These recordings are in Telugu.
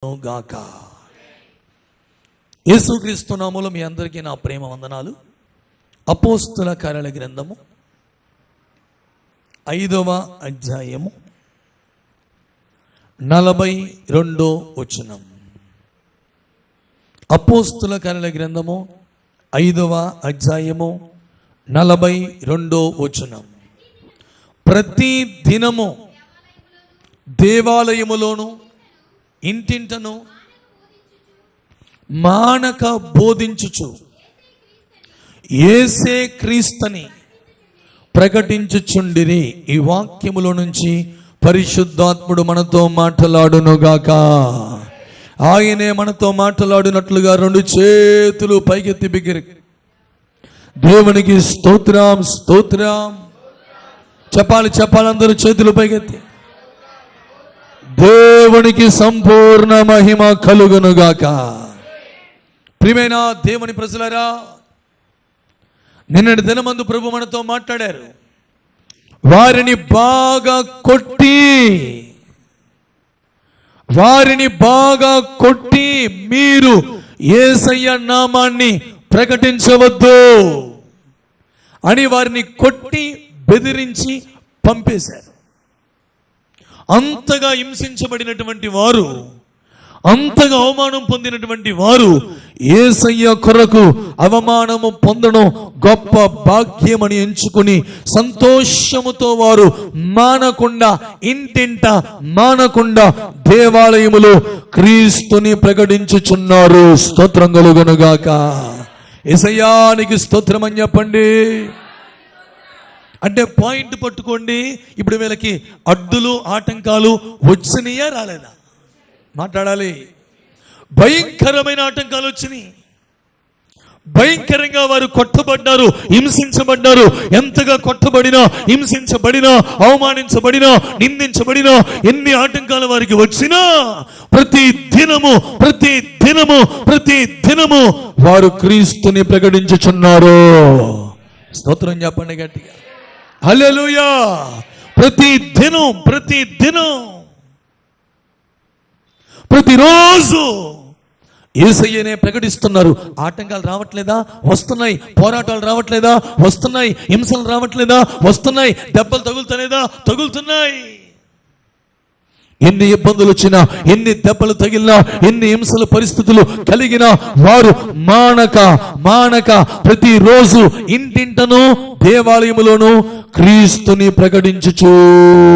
గాక. యేసుక్రీస్తు నామములో మీ అందరికీ నా ప్రేమ వందనాలు. అపోస్తుల కార్యాల గ్రంథము 5వ అధ్యాయము 42వ వచనం. అపోస్తుల కార్యాల గ్రంథము 5వ అధ్యాయము 42వ వచనం. ప్రతి దినము దేవాలయములోను ఇంటింటను మానక బోధించుచు యేసే క్రీస్తుని ప్రకటించుచుండిరి. ఈ వాక్యములో నుంచి పరిశుద్ధాత్ముడు మనతో మాట్లాడునుగాక. ఆయనే మనతో మాట్లాడినట్లుగా రెండు చేతులు పైకెత్తి బిగిరి దేవునికి స్తోత్రం స్తోత్రం చెప్పాలి. అందరూ చేతులు పైకెత్తి దేవునికి సంపూర్ణ మహిమ కలుగునుగాక. ప్రియమైన దేవుని ప్రజలారా, నిన్నటి దినమందు ప్రభు మనతో మాట్లాడారు. వారిని బాగా కొట్టి మీరు యేసయ్య నామాన్ని ప్రకటించవద్దు అని వారిని కొట్టి బెదిరించి పంపేశారు. అంతగా హింసించబడినటువంటి వారు, అంతగా అవమానం పొందినటువంటి వారు యేసయ్య కొరకు అవమానము పొందడం గొప్ప భాగ్యమని ఎంచుకుని సంతోషముతో వారు మానకుండా, ఇంటింట మానకుండా దేవాలయములో క్రీస్తుని ప్రకటించుచున్నారు. స్తోత్రం కలుగునుగాక. యేసయ్యానికి స్తోత్రం అని చెప్పండి. అంటే పాయింట్ పట్టుకోండి. ఇప్పుడు వీళ్ళకి అడ్డులు ఆటంకాలు వచ్చినాయా రాలేదా? మాట్లాడాలి. భయంకరమైన ఆటంకాలు వచ్చినాయి. భయంకరంగా వారు కొట్టబడ్డారు, హింసించబడ్డారు. ఎంతగా కొట్టబడినా, హింసించబడినా, అవమానించబడినా, నిందించబడినా, ఎన్ని ఆటంకాలు వారికి వచ్చినా ప్రతి దినము వారు క్రీస్తుని ప్రకటించుచున్నారు. స్తోత్రం చెప్పండి గట్టిగా. హల్లెలూయా. ప్రతిరోజు యేసయ్యనే ప్రకటిస్తున్నారు. ఆటంకాలు రావట్లేదా? వస్తున్నాయి. పోరాటాలు రావట్లేదా? వస్తున్నాయి. హింసలు రావట్లేదా? వస్తున్నాయి. దెబ్బలు తగులుతున్నాయి. ఎన్ని ఇబ్బందులు వచ్చినా, ఎన్ని దెబ్బలు తగిలినా, ఎన్ని హింసల పరిస్థితులు కలిగినా వారు మానక ప్రతిరోజు ఇంటింటను దేవాలయములోను క్రీస్తుని ప్రకటించుచూ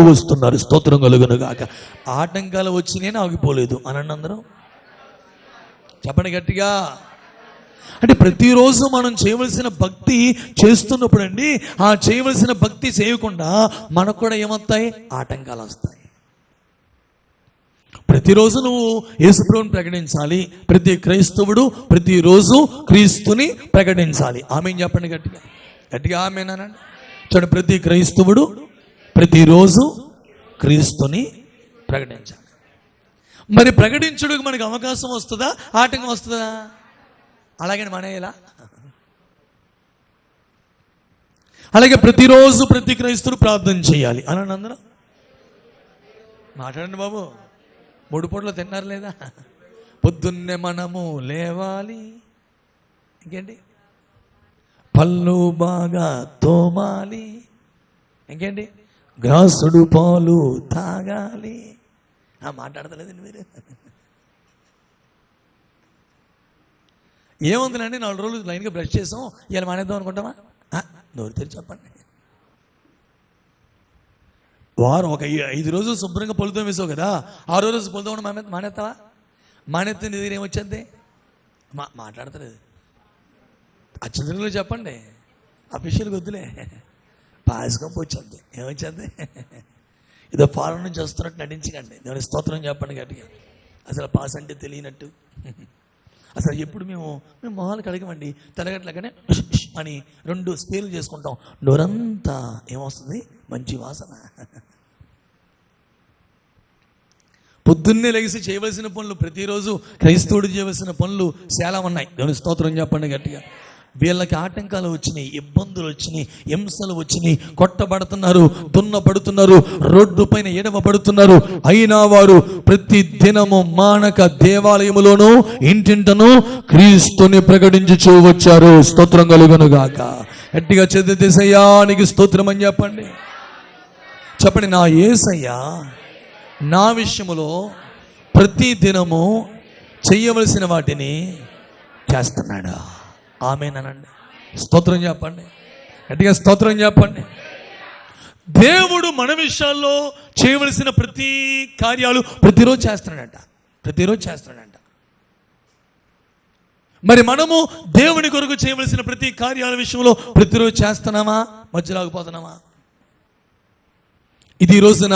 వస్తున్నారు. స్తోత్రం కలుగునుగాక. ఆటంకాలు వచ్చినాయని ఆగిపోలేదు అనండి అందరూ. చెప్పండి గట్టిగా. అంటే ప్రతిరోజు మనం చేయవలసిన భక్తి చేస్తున్నప్పుడు అండి, ఆ చేయవలసిన భక్తి చేయకుండా మనకు కూడా ఏమొస్తాయి? ఆటంకాలు వస్తాయి. ప్రతిరోజు నువ్వు యేసుప్రభువుని ప్రకటించాలి. ప్రతి క్రైస్తవుడు ప్రతిరోజు క్రీస్తుని ప్రకటించాలి. ఆమేన్ చెప్పండి గట్టిగా ఆమేన్ అనండి. చూడండి, ప్రతి క్రైస్తవుడు ప్రతిరోజు క్రీస్తుని ప్రకటించాలి. మరి ప్రకటించడానికి మనకు అవకాశం వస్తుందా? ఆటంకం వస్తుందా? అలాగే మనయేలా? అలాగే ప్రతిరోజు ప్రతి క్రైస్తవుడు ప్రార్థన చేయాలి అనండి అందరూ. మాట్లాడండి బాబు. 3 పూటలు తిన్నారు లేదా? పొద్దున్నే మనము లేవాలి. ఇంకేంటి? పళ్ళు బాగా తోమాలి. ఇంకేంటి? గ్లాసుడు పాలు తాగాలి. మాట్లాడతలేదండి మీరు. ఏముందిలండి, 4 రోజులు లైన్గా బ్రష్ చేసాం, ఇలా మానేద్దాం అనుకుంటామా? నోరు తెరిచి చెప్పండి. వారం ఒక 5 రోజులు శుభ్రంగా పొలుతో వేసావు కదా, 6వ రోజు పొలుతో మానేస్తావా? మానేస్తే నీ దగ్గర ఏమొచ్చింది? మాట్లాడతలేదు. అచ్చంతలో చెప్పండి. అఫీషియల్గా వద్దులే. పాయసకంపు వచ్చింది. ఏమొచ్చింది? ఏదో ఫారం నుంచి వస్తున్నట్టు నటించకండి. దాని స్తోత్రం చెప్పండి గట్టిగా. అసలు పాస్ అంటే తెలియనట్టు. అసలు ఎప్పుడు మేము మొహాలు కడగమండి, తెల్లగట్లగానే అని 2 స్పేర్లు చేసుకుంటాం. నోరంతా ఏమొస్తుంది? మంచి వాసన. పొద్దున్నే లెగిసి చేయవలసిన పనులు, ప్రతిరోజు క్రైస్తవుడు చేయవలసిన పనులు చాలా ఉన్నాయి. దేవుని స్తోత్రం చెప్పండి గట్టిగా. వీళ్ళకి ఆటంకాలు వచ్చినాయి, ఇబ్బందులు వచ్చినాయి, హింసలు వచ్చినాయి, కొట్టబడుతున్నారు, దున్నపడుతున్నారు, రోడ్డు పైన ఎడవబడుతున్నారు. అయినా వారు ప్రతి దినము మానక దేవాలయములోను ఇంటింటను క్రీస్తుని ప్రకటించుచూ వచ్చారు. స్తోత్రం కలుగునుగాక. గట్టిగా యేసయ్యానికి స్తోత్రం అని చెప్పండి. చెప్పండి, నా యేసయ్య నా విషయములో ప్రతి దినము చెయ్యవలసిన వాటిని చేస్తున్నాడు. ఆమేనండి. స్తోత్రం చెప్పండి. గట్టిగా స్తోత్రం చెప్పండి. దేవుడు మన విషయాల్లో చేయవలసిన ప్రతి కార్యాలు ప్రతిరోజు చేస్తున్నాడంట. ప్రతిరోజు చేస్తున్నాడంట. మరి మనము దేవుని కొరకు చేయవలసిన ప్రతి కార్యాల విషయంలో ప్రతిరోజు చేస్తున్నామా, మధ్యలో ఆగిపోతున్నామా? ఇది రోజున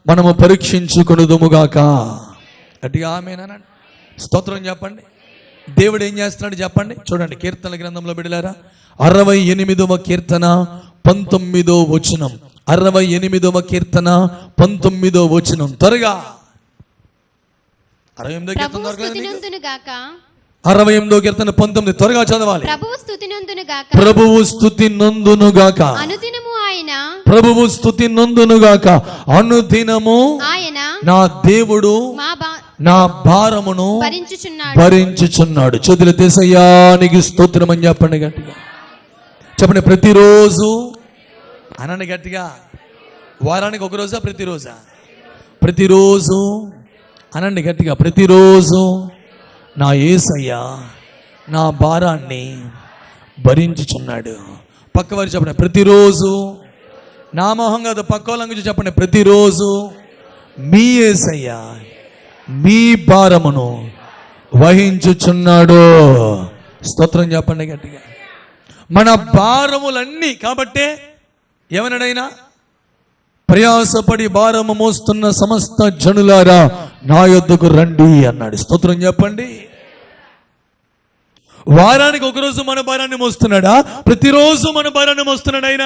మనము పరీక్షించుకొనుదుముగాక. గట్టిగా ఆమేనండి. స్తోత్రం చెప్పండి. దేవుడు ఏం చేస్తున్నాడు చెప్పండి. చూడండి, కీర్తనల గ్రంథంలో బిడ్డలారా, 68వ కీర్తన 19వ వచనం. 68వ కీర్తన 19వ వచనం. త్వరగా 68వ కీర్తన 68వ కీర్తన 19. త్వరగా చదవాలి. ప్రభువు స్తుతి నందునుగాక. ప్రభువు స్తుతి నందునుగాక. అనుదినము నా దేవుడు నా భారమును భరించుచున్నాడు. చదువుల యేసయ్యానికి స్తోత్రం అని చెప్పండి గట్టిగా. చెప్పండి, ప్రతిరోజు అనండి గట్టిగా. వారానికి ఒక రోజా, ప్రతిరోజా? ప్రతిరోజు అనండి గట్టిగా. ప్రతిరోజు నా యేసయ్య నా భారాన్ని భరించుచున్నాడు. పక్కవారు చెప్పండి, ప్రతిరోజు. నా మొహం కాదు, పక్క వాళ్ళ గురించి చెప్పండి. ప్రతిరోజు మీ యేసయ్య మీ భారమును వహించుచున్నాడు. స్తోత్రం చెప్పండి గట్టిగా. మన భారములన్నీ కాబట్టే ఏమన్నాడైనా, ప్రయాసపడి భారము మోస్తున్న సమస్త జనులారా నా యొద్దకు రండి అన్నాడు. స్తోత్రం చెప్పండి. వారానికి ఒకరోజు మన భారాన్ని మోస్తున్నాడా, ప్రతిరోజు మన భారాన్ని మోస్తున్నాడు ఆయన?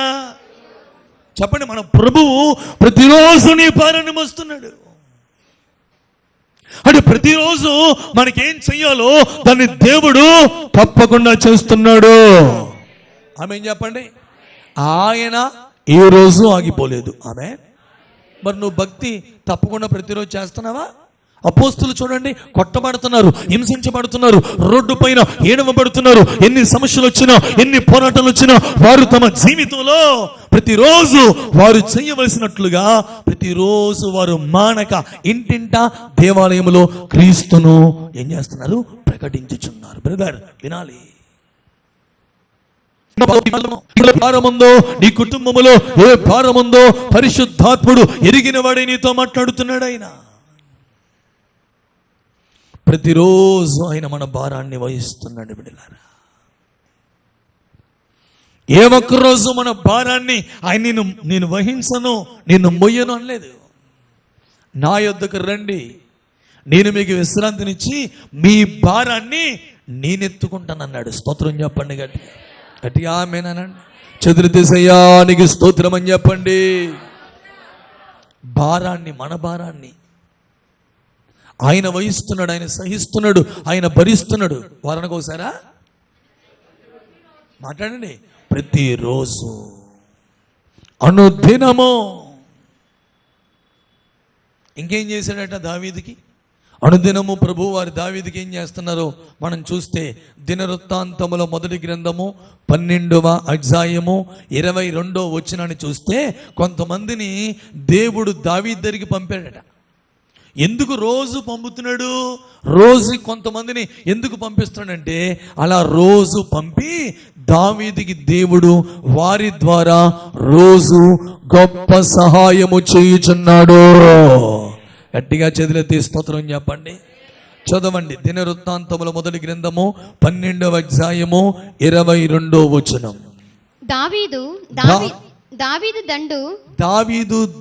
చెప్పండి, మన ప్రభువు ప్రతిరోజు నీ భారాన్ని మోస్తున్నాడు. అంటే ప్రతిరోజు మనకేం చెయ్యాలో దాన్ని దేవుడు తప్పకుండా చేస్తున్నాడు. ఆమె చెప్పండి. ఆయన ఏ రోజు ఆగిపోలేదు. ఆమె మరి నువ్వు భక్తి తప్పకుండా ప్రతిరోజు చేస్తున్నావా? అపోస్తులు చూడండి, కొట్టబడుతున్నారు, హింసించబడుతున్నారు, రోడ్డు పైన ఏడవబడుతున్నారు. ఎన్ని సమస్యలు వచ్చినా, ఎన్ని పోరాటాలు వచ్చినా వారు తమ జీవితంలో ప్రతిరోజు వారు చేయవలసినట్లుగా ప్రతిరోజు వారు మానక ఇంటింటా దేవాలయంలో క్రీస్తును ఏం చేస్తున్నారు? ప్రకటించుచున్నారు. బ్రదర్ వినాలి. భారముందో నీ కుటుంబములో ఏ భారముందో పరిశుద్ధాత్ముడు ఎరిగిన వాడే నీతో మాట్లాడుతున్నాడు. ఆయన ప్రతిరోజు ఆయన మన భారాన్ని వహిస్తున్నాడు. బిడ్డలారా, ఏ ఒక్కరోజు మన భారాన్ని ఆయన నేను వహించను, నేను మొయ్యను అనలేదు. నా యొద్దకు రండి, నేను మీకు విశ్రాంతినిచ్చి మీ భారాన్ని నేనెత్తుకుంటానన్నాడు. స్తోత్రం చెప్పండి గట్టిగా. గట్టిగా ఆమేనండి. యేసయ్యానికి స్తోత్రం అని చెప్పండి. భారాన్ని, మన భారాన్ని ఆయన వహిస్తున్నాడు, ఆయన సహిస్తున్నాడు, ఆయన భరిస్తున్నాడు. వారానికి ఒకసారా? మాట్లాడండి. ప్రతిరోజు, అనుదినము. ఇంకేం చేశాడట దావీదుకి? అనుదినము ప్రభు వారి దావీదుకి ఏం చేస్తున్నారో మనం చూస్తే దినవృత్తాంతముల మొదటి గ్రంథము 12వ అధ్యాయము 22వ వచనాన్ని చూస్తే కొంతమందిని దేవుడు దావీదు దగ్గరికి పంపాడట. ఎందుకు రోజు పంపుతున్నాడు? రోజు కొంతమందిని ఎందుకు పంపిస్తున్నాడంటే, అలా రోజు పంపి దావీదుకి దేవుడు వారి ద్వారా రోజు గొప్ప సహాయము చేయుచున్నాడు. గట్టిగా చేతులెత్తి స్తోత్రం చెప్పండి. చదవండి, దినవృత్తాంతముల మొదటి గ్రంథము 12వ అధ్యాయము 22వ వచనం. దావీదు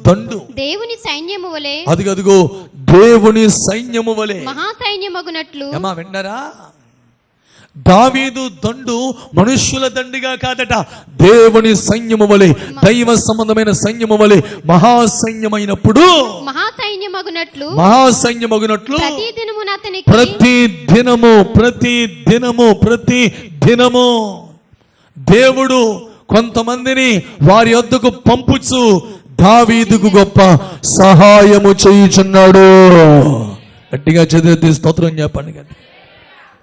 దండు దేవుని సైన్యము వలె, అదిగో దేవుని సైన్యము వలె మహాసైన్యమగునట్లు. ఏమా విన్నారా? దావీదు దండు మనుష్యుల దండిగా కాదట, దేవుని సైన్యము వలె, దైవ సంబంధమైన సైన్యము వలె మహాసైన్యమైనప్పుడు మహాసైన్యమగునట్లు ప్రతి దినము దేవుడు కొంతమందిని వారి వద్దకు పంపుచు దావీదుకు గొప్ప సహాయము చేయుచున్నాడు. గట్టిగా చదివితే స్తోత్రం చెప్పండి,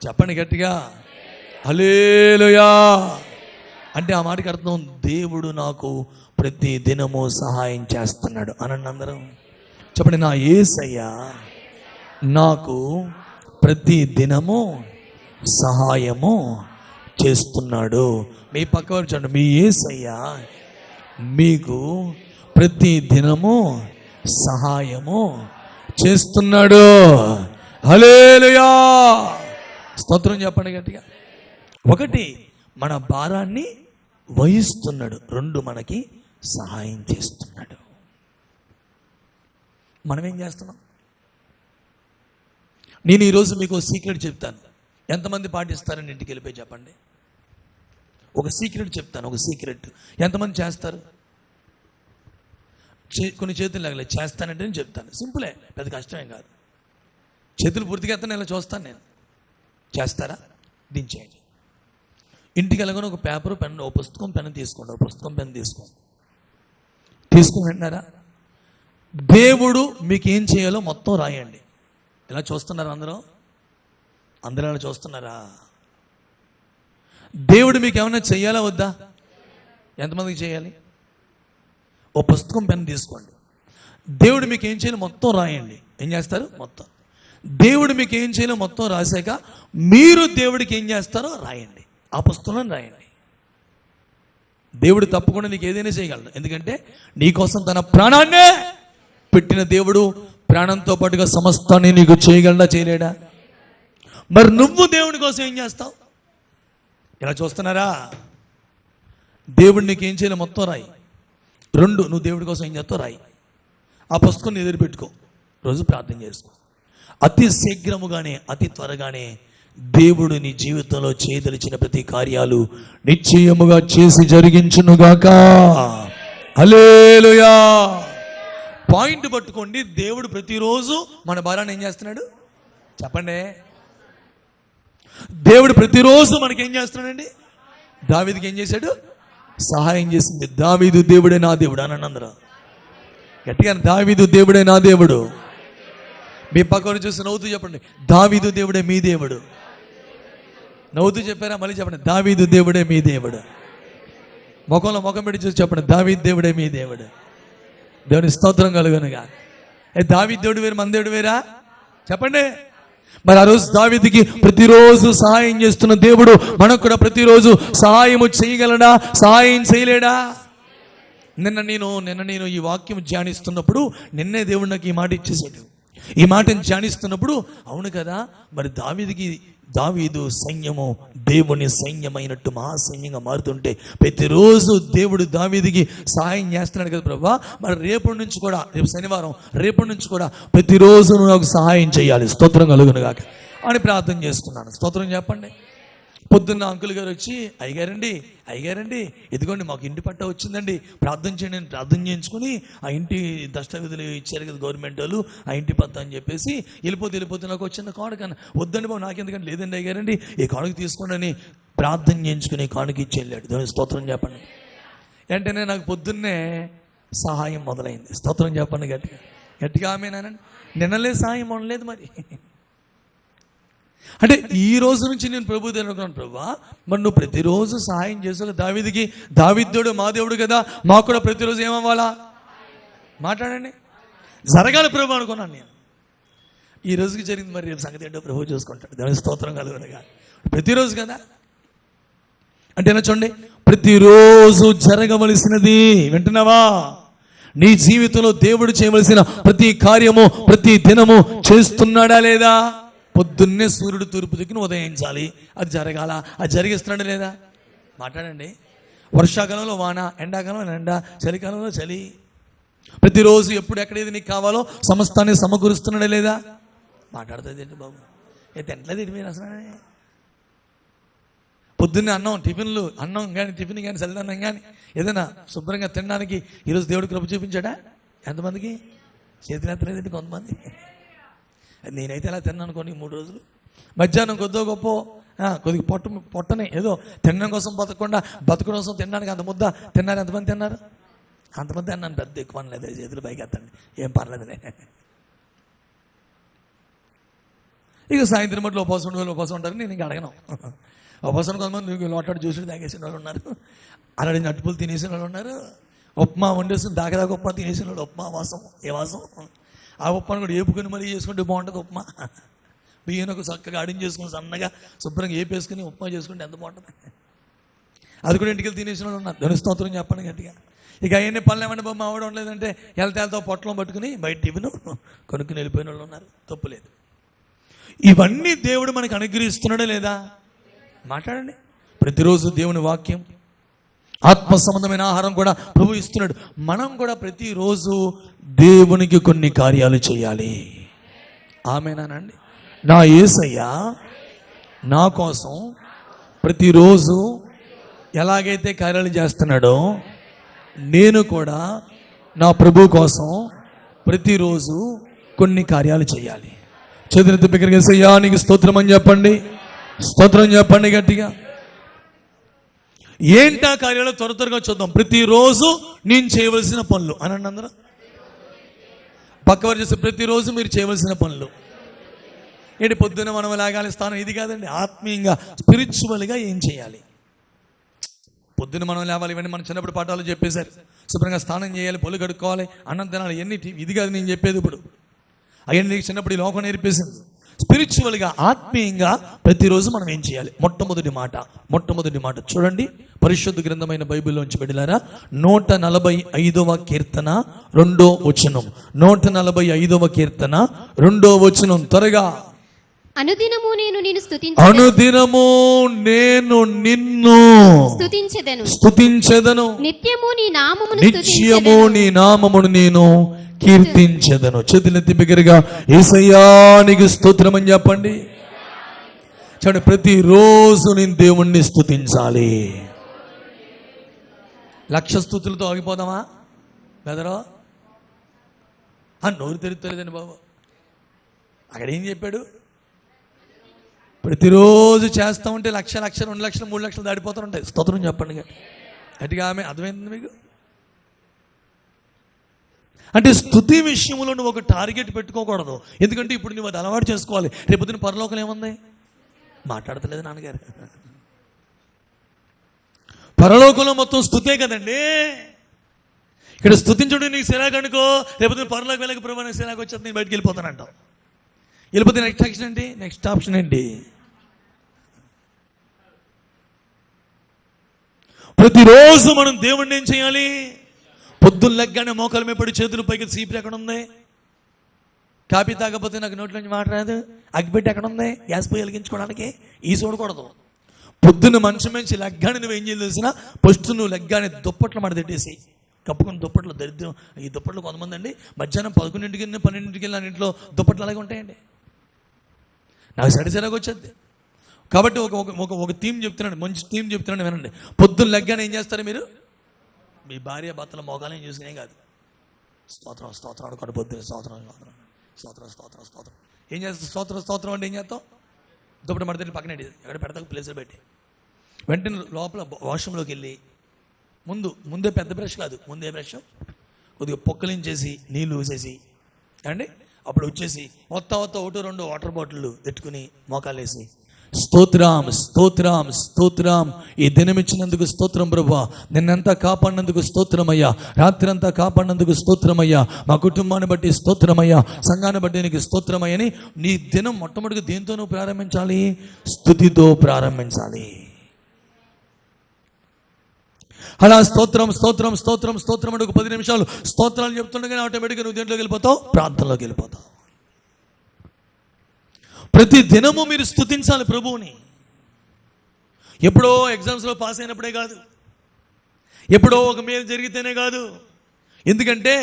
చెప్పండి గట్టిగా హల్లెలూయా. అంటే ఆ మాటకి అర్థం దేవుడు నాకు ప్రతి దినము సహాయం చేస్తున్నాడు అనండి అందరం. చెప్పండి, నా యేసయ్య నాకు ప్రతి దినము సహాయము చేస్తున్నాడు. మీ పక్కవారు చూడండి, మీ యేసయ్య మీకు ప్రతి దినము సహాయము చేస్తున్నాడు. హల్లెలూయా, స్తోత్రం చెప్పండి గట్టిగా. ఒకటి, మన భారాన్ని వహిస్తున్నాడు. రెండు, మనకి సహాయం చేస్తున్నాడు. మనం ఏం చేస్తున్నాం? నేను ఈరోజు మీకు సీక్రెట్ చెప్తాను. ఎంతమంది పాటిస్తారని ఇంటికి వెళ్ళిపోయి చెప్పండి. ఒక సీక్రెట్ చెప్తాను, ఒక సీక్రెట్. ఎంతమంది చేస్తారు? కొన్ని చేతులు లాగలే, చేస్తానంటే నేను చెప్తాను. సింపులే, పెద్ద కష్టమేం కాదు. చేతులు పూర్తిగా ఎత్తాను, ఇలా చూస్తాను నేను. చేస్తారా? దించేయండి. ఇంటికి వెళ్ళగానే ఒక పేపరు పెన్ను, ఒక పుస్తకం పెన్ను తీసుకోండి. ఒక పుస్తకం పెన్ను తీసుకుని వింటున్నారా? దేవుడు మీకు ఏం చేయాలో మొత్తం రాయండి. ఇలా చూస్తున్నారా? అందరూ ఇలా చూస్తున్నారా? దేవుడు మీకు ఏమైనా చెయ్యాలా వద్దా? ఎంతమందికి చేయాలి? ఓ పుస్తకం పెన్ను తీసుకోండి. దేవుడు మీకు ఏం చేయాలో మొత్తం రాయండి. ఏం చేస్తారు? మొత్తం. దేవుడు మీకు ఏం చేయాలో మొత్తం రాశాక మీరు దేవుడికి ఏం చేస్తారో రాయండి. ఆ పుస్తకంలో రాయండి. దేవుడు తప్పకుండా నీకు ఏదైనా చేయగలడు. ఎందుకంటే నీకోసం తన ప్రాణాన్నే పెట్టిన దేవుడు ప్రాణంతో పాటుగా సమస్తాన్ని నీకు చేయగలడా, చేయలేడా? మరి నువ్వు దేవుడి కోసం ఏం చేస్తావు? ఇలా చూస్తున్నారా? దేవుడు నీకు ఏం చేయాలో మొత్తం రాయి. రెండు, నువ్వు దేవుడి కోసం ఏం చేస్తావు రాయి. ఆ పుస్తకం ఎదురు పెట్టుకో, రోజు ప్రార్థన చేసుకో. అతి శీఘ్రముగానే, అతి త్వరగానే దేవుడు నీ జీవితంలో చేయదలిచిన ప్రతి కార్యాలు నిశ్చయముగా చేసి జరిగించునుగాక. హల్లెలూయా. పాయింట్ పట్టుకోండి. దేవుడు ప్రతిరోజు మన భారాన్ని ఏం చేస్తున్నాడు చెప్పండి. దేవుడు ప్రతిరోజు మనకి ఏం చేస్తున్నాడండి? దావీదుకి ఏం చేశాడు? సహాయం చేసింది. దావీదు దేవుడే నా దేవుడు అని అందరూ గట్టిగా, దావీదు దేవుడే నా దేవుడు. మీ పక్కన చూసి నవ్వుతూ చెప్పండి, దావీదు దేవుడే మీ దేవుడు. నవ్వుతూ చెప్పారా? మళ్ళీ చెప్పండి, దావీదు దేవుడే మీ దేవుడు. ముఖంలో ముఖం పెట్టి చూసి చెప్పండి, దావీదు దేవుడే మీ దేవుడు. దేవుని స్తోత్రం కలుగునుగా. దావీదు దేవుడు వేరు, మన దేవుడు వేరా? చెప్పండి. మరి ఆ రోజు దావీదుకి ప్రతిరోజు సహాయం చేస్తున్న దేవుడు మనకు కూడా ప్రతిరోజు సహాయము చేయగలడా, సహాయం చేయలేడా? నిన్న నేను ఈ వాక్యం ధ్యానిస్తున్నప్పుడు, నిన్నే దేవుడు నాకు ఈ మాట ఇచ్చేసాడు. ఈ మాటను ధ్యానిస్తున్నప్పుడు అవును కదా, మరి దావీదు సైన్యము దేవుని సైన్యమైనట్టు మహాసైన్యంగా మారుతుంటే ప్రతిరోజు దేవుడు దావీదుకి సహాయం చేస్తున్నాడు కదా ప్రభా. మరి రేపటి నుంచి కూడా, రేపు శనివారం, రేపటి నుంచి కూడా ప్రతిరోజు నాకు సహాయం చేయాలి, స్తోత్రం కలుగునుగాక అని ప్రార్థన చేస్తున్నాను. స్తోత్రం చెప్పండి. పొద్దున్న అంకుల్ గారు వచ్చి, అయ్యగారండి ఇదిగోండి మాకు ఇంటి పట్ట వచ్చిందండి, ప్రార్థన చేయండి. నేను ప్రార్థన చేయించుకుని ఆ ఇంటి దస్తావేజులు ఇచ్చారు కదా గవర్నమెంట్ వాళ్ళు, ఆ ఇంటి పట్ట అని చెప్పేసి వెళ్ళిపోతే నాకు వచ్చిన కానుక వద్దండి బాబు నాకెందుకంటే, లేదండి అయ్యగారండి ఈ కానుక తీసుకోండి అని ప్రార్థన చేయించుకుని కానుక ఇచ్చి వెళ్ళాడు. దాని స్తోత్రం చెప్పండి. వెంటనే నాకు పొద్దున్నే సహాయం మొదలైంది. స్తోత్రం చెప్పండి గట్టిగా ఆమేనండి. నిన్నలే సహాయం అనలేదు మరి. అంటే ఈ రోజు నుంచి నేను ప్రభు అనుకున్నాను, ప్రభా మరి నువ్వు ప్రతిరోజు సహాయం చేసావు దావీదుకి. దావీదుడు మా దేవుడు కదా, మాకు కూడా ప్రతిరోజు ఏమవ్వాలా? మాట్లాడండి. జరగాలి ప్రభు అనుకున్నాను నేను. ఈ రోజుకి జరిగింది, మరి రేపు సంగతి ఏంటో ప్రభు చూసుకుంటాడు. దాని స్తోత్రం కలుగునుగా. ప్రతిరోజు కదా అంటే చూడండి, ప్రతిరోజు జరగవలసినది వింటున్నావా? నీ జీవితంలో దేవుడు చేయవలసిన ప్రతి కార్యము ప్రతి దినము చేస్తున్నాడా లేదా? పొద్దున్నే సూర్యుడు తూర్పు దిక్కును ఉదయించాలి, అది జరగాల, అది జరిగిస్తున్నాడు లేదా? మాట్లాడండి. వర్షాకాలంలో వాన, ఎండాకాలంలో ఎండ, చలికాలంలో చలి. ప్రతిరోజు ఎప్పుడు ఎక్కడేది నీకు కావాలో సమస్తాన్ని సమకూరుస్తున్నాడా లేదా? మాట్లాడుతుంది ఏంటి బాబు, తింటలేదు మీరు అసలు. పొద్దున్నే అన్నం కానీ టిఫిన్ కానీ చల్లదన్నం కానీ ఏదైనా శుభ్రంగా తినడానికి ఈరోజు దేవుడు కృప చూపించాడా? ఎంతమందికి? చేతులు ఎత్తలేదండి కొంతమంది. నేనైతే అలా తిన్నాను కొన్ని 3 రోజులు. మధ్యాహ్నం కొద్దో గొప్ప కొద్దిగా పొట్టనే ఏదో తినడం కోసం బతకకుండా బతకడం కోసం తినడానికి అంత ముద్ద తిన్నారు. ఎంతమంది తిన్నారు? అంతమంది అన్నాను. పెద్ద ఎక్కువ అనలేదు. చేతులు పైకి ఎత్తండి, ఏం పర్లేదులే. ఇక సాయంత్రం మట్లు ఉపవాసం ఉంటారు. నేను ఇంకా అడగను. ఉపవాసం కొంతమంది లోటాడు జ్యూసులు తాగేసిన వాళ్ళు ఉన్నారు, అలాంటి నట్టుపులు తినేసిన వాళ్ళు ఉన్నారు, ఉప్మా వండేసిన దాకా ఉప్మా తినేసిన వాళ్ళు. ఉప్మా వాసం, ఏ వాసం! ఆ ఉప్మాను కూడా ఏపుకొని మరీ చేసుకుంటే బాగుంటుంది. ఉప్మా బియ్యనకు చక్కగా చేసుకుని సన్నగా శుభ్రంగా ఏపేసుకుని ఉప్మా చేసుకుంటే ఎంత బాగుంటుంది. అది కూడా ఇంటికి తినేసిన వాళ్ళు ఉన్నారు. ధను స్తోత్రం చెప్పండి గట్టిగా. ఇక అవన్నీ పనులు ఏమన్నా బొమ్మ ఆవడం లేదంటే వెళ్తేళ్తో పొట్టలో పట్టుకుని బయట టిఫిన్ కొనుక్కుని వెళ్ళిపోయిన వాళ్ళు ఉన్నారు. తప్పులేదు. ఇవన్నీ దేవుడు మనకు అనుగ్రహిస్తున్నాడా లేదా? మాట్లాడండి. ప్రతిరోజు దేవుని వాక్యం, ఆత్మ సంబంధమైన ఆహారం కూడా ప్రభు ఇస్తున్నాడు. మనం కూడా ప్రతిరోజు దేవునికి కొన్ని కార్యాలు చేయాలి. ఆమేనానండి. నా యేసయ్య నా కోసం ప్రతిరోజు ఎలాగైతే కార్యాలు చేస్తున్నాడో నేను కూడా నా ప్రభు కోసం ప్రతిరోజు కొన్ని కార్యాలు చేయాలి. చేతులెత్తి బిగ్గరగా యేసయ్యా నీకు స్తోత్రం అని చెప్పండి. స్తోత్రం చెప్పండి గట్టిగా. ఏంటా కార్యాలు? త్వరగా చూద్దాం. ప్రతిరోజు నేను చేయవలసిన పనులు అనండి అందరూ. పక్కవారు చేస్తే ప్రతిరోజు మీరు చేయవలసిన పనులు ఏంటి? పొద్దున్న మనం లాగాలి స్థానం ఇది కాదండి. ఆత్మీయంగా స్పిరిచువల్గా ఏం చేయాలి? పొద్దున్న మనం లేవాలి. ఇవన్నీ మనం చిన్నప్పుడు పాఠాలు చెప్పేశారు. శుభ్రంగా స్నానం చేయాలి, పళ్ళు కడుక్కోవాలి, అన్నం తినాలి. ఎన్ని ఇది కాదు నేను చెప్పేది. ఇప్పుడు అవన్నీ నీకు చిన్నప్పుడు ఈ లోకం నేర్పేసింది. స్పిరిచువల్గా ఆత్మీయంగా ప్రతిరోజు మనం ఏం చేయాలి? మొట్టమొదటి మాట చూడండి. పరిశుద్ధ గ్రంథమైన బైబిల్లోంచి బిడ్డలారా, 145వ కీర్తన 2వ వచనం. 145వ కీర్తన 2వ వచనం. త్వరగా. అనుదినము నేను నిన్ను స్తుతించెదను. నిత్యము నీ నామమును నేను కీర్తించెదను. చేతులెత్తి బిగ్గరగా యేసయ్యా నీకు స్తోత్రం అని చెప్పండి. చూడండి, ప్రతిరోజు నేను దేవుణ్ణి స్తుతించాలి. 1,00,000 స్తుతులతో ఆగిపోదామా బెదరో? నోరు తెరుతలేదండి బాబు. అక్కడ ఏం చెప్పాడు? ప్రతిరోజు చేస్తూ ఉంటే 1,00,000, 2 లక్షలు, 3 లక్షలు దాడిపోతూ ఉంటాయి. స్తోత్రం చెప్పండి గట్టిగా. ఆమె అర్థమైంది మీకు? అంటే స్తుతి విషయంలో నువ్వు ఒక టార్గెట్ పెట్టుకోకూడదు. ఎందుకంటే ఇప్పుడు నువ్వు అది అలవాటు చేసుకోవాలి. రేపొద్దున పరలోకం ఏముంది? మాట్లాడతలేదు నాన్నగారు. పరలోకంలో మొత్తం స్తుతే కదండి. ఇక్కడ స్తుతించడం నీకు సిరాకు అనుకో, రేపొద్దున పరలోకి వెళ్ళక ప్రభు నాకు సిరాకు వచ్చేది, నేను బయటకు వెళ్ళిపోతానంటావు. వెళ్ళిపోతే నెక్స్ట్ ఆప్షన్ ఏంటి? ప్రతిరోజు మనం దేవుణ్ణి ఏం చేయాలి? పొద్దున్న లెగ్గానే మోకాల మీద పడి చేతులు పైకి సీపులు ఎక్కడ ఉంది? కాపీ తాగకపోతే నాకు నోట్లోంచి మాట రాదు. అగ్గిపెట్టి ఎక్కడ ఉంది? గ్యాస్ పొయ్యి వెలిగించుకోవడానికి. ఈ చూడకూడదు. పొద్దున్న మంచం మంచి లెగ్గాని నువ్వు ఏం చేయాలి తెలిసిన? ఫస్ట్ నువ్వు లెగ్గాని దుప్పట్లు మాట తిట్టేసి కప్పుకుని దుప్పట్లు దరిద్రం. ఈ దుప్పట్లు కొంతమంది అండి మధ్యాహ్నం 11ంటికి 12ంటికి వెళ్ళిన ఇంట్లో దుప్పట్లు అలాగే ఉంటాయండి. నాకు సరిసరిగా వచ్చేది. కాబట్టి ఒక థీమ్ చెప్తున్నాను, మంచి థీమ్ చెప్తున్నాను వినండి. పొద్దున్న లెగ్గానే ఏం చేస్తారు మీరు? మీ భార్య భర్తల మోకాలు ఏం చేసుకునే కాదు. స్తోత్రం అనుకోండి. పొద్దున్న స్తోత్రం ఏం చేస్తావు? స్తోత్రం అంటే ఏం చేస్తావు? దుప్పటి మడతలు పక్కన ఎక్కడ పెడతా ప్లేస్లో పెట్టి వెంటనే లోపల వాష్రూమ్లోకి వెళ్ళి ముందే పెద్ద బ్రష్ కాదు, ముందే బ్రష్ కొద్దిగా పొక్కలించేసి నీళ్ళు ఊసేసి అండి అప్పుడు వచ్చేసి మొత్తం 1-2 వాటర్ బాటిల్ పెట్టుకుని మోకాలు వేసి స్తోత్రం ఈ దినం ఇచ్చినందుకు స్తోత్రం ప్రభువా, నిన్నంతా కాపాడినందుకు స్తోత్రమయ్యా, రాత్రి అంతా కాపాడినందుకు స్తోత్రమయ్యా, మా కుటుంబాన్ని బట్టి స్తోత్రమయ్యా, సంఘాన్ని బట్టి నీకు స్తోత్రమయ్యని నీ దినం మొట్టమొదటిగా దేంతోనూ ప్రారంభించాలి? స్తుతితో ప్రారంభించాలి. అలా స్తోత్రం అంటే ఒక 10 నిమిషాలు స్తోత్రాలు చెప్తుండగానే ఆటోమేటిక్గా నువ్వు దేంట్లోకి వెళ్ళిపోతావు? ప్రార్థనలోకి వెళ్ళిపోతావు. ప్రతి దినము మీరు స్తుతించాలి ప్రభువుని. ఎప్పుడో ఎగ్జామ్స్లో పాస్ అయినప్పుడే కాదు, ఎప్పుడో ఒక మేలు జరిగితేనే కాదు. ఎందుకంటే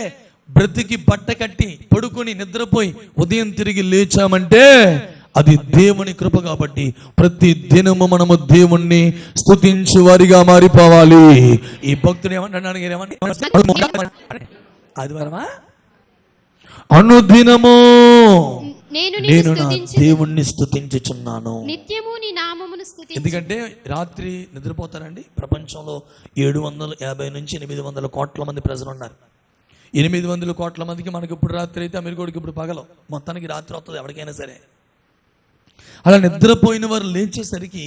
బ్రతికి బట్ట కట్టి పడుకొని నిద్రపోయి ఉదయం తిరిగి లేచామంటే అది దేవుని కృప. కాబట్టి ప్రతి దినము మనము దేవుణ్ణి స్తుతించు వారిగా మారిపోవాలి. ఈ భక్తుడు ఏమంటున్నాడు? ఆదివారమా? అనుదినము నేను నేను నా స్తుతించెదను. దేవుణ్ణి స్తుతించుచున్నాను. నిత్యము నీ నామమును స్తుతించు. ఎందుకంటే రాత్రి నిద్రపోతారండి. ప్రపంచంలో 750 నుంచి 800 కోట్ల మంది ప్రజలు ఉన్నారు. 800 కోట్ల మందికి మనకి ఇప్పుడు రాత్రి అయితే అమెరికాడికి ఇప్పుడు పగలు, మొత్తానికి రాత్రి వస్తుంది ఎవరికైనా సరే. అలా నిద్రపోయిన వారు లేచేసరికి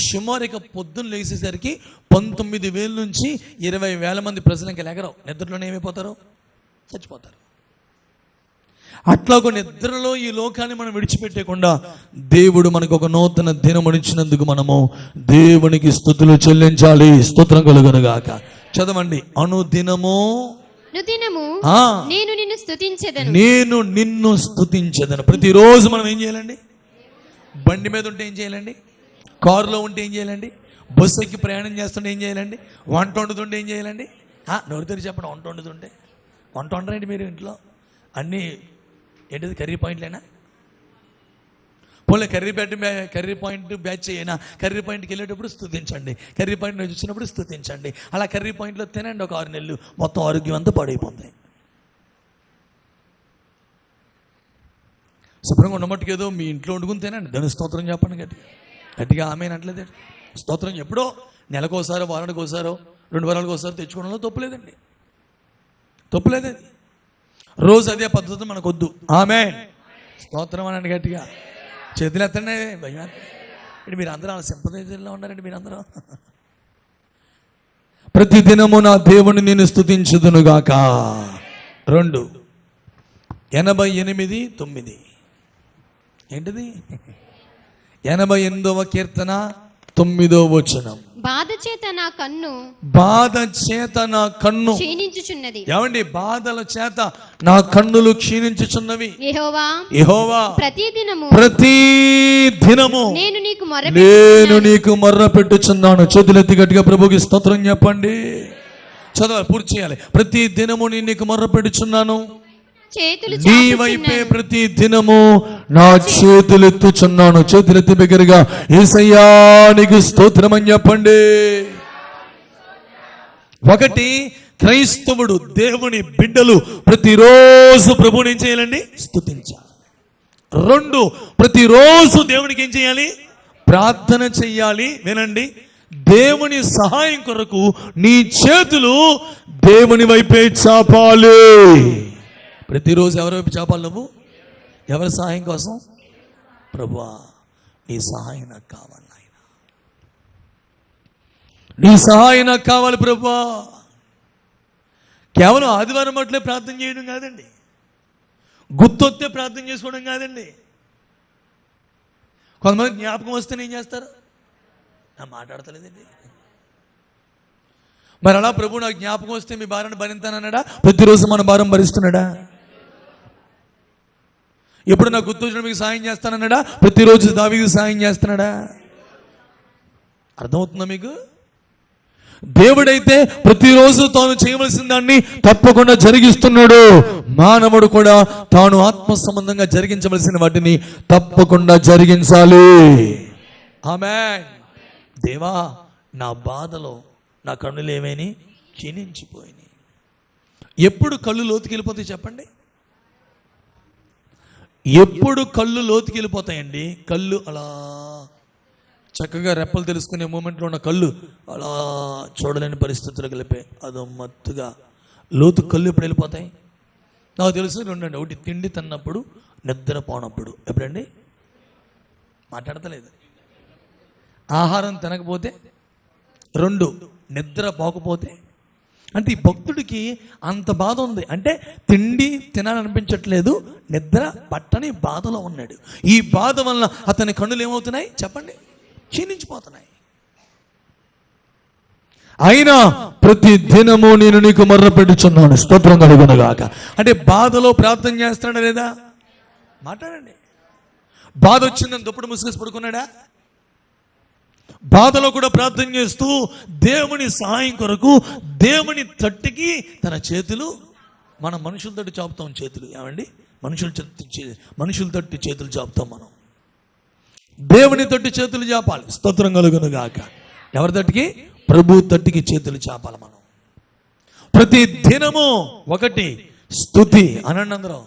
సుమారుగా పొద్దున్న లేచేసరికి 19,000 నుంచి 20,000 మంది ప్రజలు ఇంకా లేగరు. నిద్రలోనే ఏమైపోతారు? చచ్చిపోతారు. అట్లా ఒక నిద్రలో ఈ లోకాన్ని మనం విడిచిపెట్టకుండా దేవుడు మనకు ఒక నూతన దినమునిచ్చినందుకు మనము దేవునికి స్తుతులు చెల్లించాలి. స్తోత్రం కలుగునుగాక. చదవండి. అనుదినము నేను నిన్ను స్తుతించెదను. నేను నిన్ను స్తుతించెదను. ప్రతిరోజు మనం ఏం చేయాలండి? బండి మీద ఉంటే ఏం చేయాలండి? కారులో ఉంటే ఏం చేయాలండి? బస్సు ఎక్కి ప్రయాణం చేస్తుంటే ఏం చేయాలండి? వంట వండుతుంటే ఏం చేయాలండి? నోరు తెరిచి చెప్పండి. వంట వండుతుంటే వంట వండరండి మీరు ఇంట్లో? అన్నీ ఏంటిది? కర్రీ పాయింట్లేనా? పోలే కర్రీ పాయింట్ బ్యాచ్ అయినా కర్రీ పాయింట్కి వెళ్ళేటప్పుడు స్తుతించండి, కర్రీ పాయింట్ నుంచి వచ్చినప్పుడు స్తుతించండి. అలా కర్రీ పాయింట్లో తినండి ఒక 6 నెలలు, మొత్తం ఆరోగ్యం అంతా పాడైపోతుంది. శుభ్రంగా ఉండమట్టుకు ఏదో మీ ఇంట్లో వండుకుని తినండి. దాని స్తోత్రం చెప్పండి గట్టిగా ఆమె అనట్లేదు. స్తోత్రం ఎప్పుడో నెలకోసారో వారానికి ఒకసారో 2 వారాలకు ఒకసారి తెచ్చుకోవడంలో తప్పులేదండి. రోజు అదే పద్ధతి మనకు వద్దు. ఆమె స్తోత్రం అనండి గట్టిగా. చేతులు ఎత్తండి. భయం మీరు అందరూ అలా సింపథైజర్లో ఉన్నారండి మీరందరూ. ప్రతి దినము నా దేవుని నేను స్తుతించుదునుగాక. 2 88:9 ఏంటిది? 88వ కీర్తన 9వ వచనం. బాధ చేత నా కన్ను క్షీణించుచున్నది. ఏమండి? బాధల చేత నా కన్నులు క్షీణించుచున్నవి. యెహోవా ప్రతి దినము నేను నీకు మొర్ర పెట్టుచున్నాను. చేతులెత్తి గట్టిగా ప్రభుకి స్తోత్రం చెప్పండి. చదవాలి, పూర్తి చేయాలి. ప్రతి దినము నేను నీకు మొర్ర పెట్టుచున్నాను. నీ వైపే ప్రతి దినము నా చేతులెత్తుచున్నాను. చేతులెత్తి బిగ్గరగా యేసయ్యా నీకు స్తోత్రం అని చెప్పండి. 1 క్రైస్తవుడు, దేవుని బిడ్డలు ప్రతిరోజు ప్రభువుని ఏం చేయాలండి? స్తుతించాలి. 2 ప్రతిరోజు దేవునికి ఏం చేయాలి? ప్రార్థన చెయ్యాలి. వినండి, దేవుని సహాయం కొరకు నీ చేతులు దేవుని వైపే చాపాలి. ప్రతిరోజు ఎవరి వైపు చాపాలి? నువ్వు ఎవరి సహాయం కోసం? ప్రభువా నీ సహాయం నాకు కావాలి నాయన, నీ సహాయం నాకు కావాలి ప్రభువా. కేవలం ఆదివారం అట్లే ప్రార్థన చేయడం కాదండి, గుర్తొస్తే ప్రార్థన చేసుకోవడం కాదండి. కొంతమంది జ్ఞాపకం వస్తే ఏం చేస్తారు? నా మాట్లాడతలేదండి. మరి అలా ప్రభు నాకు జ్ఞాపకం వస్తే మీ భార్యను భరిస్తానన్నాడా? ప్రతిరోజు మన భారం భరిస్తున్నాడా? ఎప్పుడు నాకు గుర్తు వచ్చిన మీకు సాయం చేస్తానన్నాడా? ప్రతిరోజు దావీదుకు సాయం చేస్తున్నాడా? అర్థమవుతుందా మీకు? దేవుడైతే ప్రతిరోజు తాను చేయవలసిన దాన్ని తప్పకుండా జరిగిస్తున్నాడు. మానవుడు కూడా తాను ఆత్మ సంబంధంగా జరిగించవలసిన వాటిని తప్పకుండా జరిగించాలి. ఆమేన్. దేవా నా బాధలో నా కన్నులు ఏమైనా క్షీణించిపోయినాయి. ఎప్పుడు కళ్ళు లోతుకెళ్ళిపోతాయి చెప్పండి? ఎప్పుడు కళ్ళు లోతుకెళ్ళిపోతాయండి? కళ్ళు అలా చక్కగా రెప్పలు తెలుసుకునే మూమెంట్లో ఉన్న కళ్ళు అలా చూడలేని పరిస్థితులకు వెళ్ళిపోయి అదో మత్తుగా లోతు కళ్ళు ఎప్పుడు వెళ్ళిపోతాయి? నాకు తెలుసు 2 అండి. 1 తిండి తిన్నప్పుడు, నిద్రపోనప్పుడు. ఎప్పుడండి? మాట్లాడతలేదు. ఆహారం తినకపోతే, 2 నిద్ర పోకపోతే. అంటే ఈ భక్తుడికి అంత బాధ ఉంది. అంటే తిండి తినాలనిపించట్లేదు, నిద్ర పట్టని బాధలో ఉన్నాడు. ఈ బాధ వల్ల అతని కన్నులు ఏమవుతున్నాయి చెప్పండి? క్షీణించిపోతున్నాయి. అయినా ప్రతి దినము నేను నీకు మొర్ర పెట్టుచున్నాను. స్తోత్రం కలుగునుగాక. అంటే బాధలో ప్రార్థన చేస్తున్నాడా లేదా? మాట్లాడండి. బాధ వచ్చిందని దుప్పటి ముసుగేసి పడుకున్నాడా? బాధలో కూడా ప్రార్థన చేస్తూ దేవుని సహాయం కొరకు దేవుని తట్టుకి తన చేతులు, మనం మనుషుల తట్టు చాపుతాం చేతులు. ఏమండి? మనుషుల తట్టు చేతులు చాపుతాం మనం. దేవుని తట్టు చేతులు చాపాలి. స్తోత్రం కలుగునుగాక. ఎవరి తట్టుకి? ప్రభు తట్టుకి చేతులు చాపాలి మనం. ప్రతి దినము 1 స్తుతి అనండి అందరం.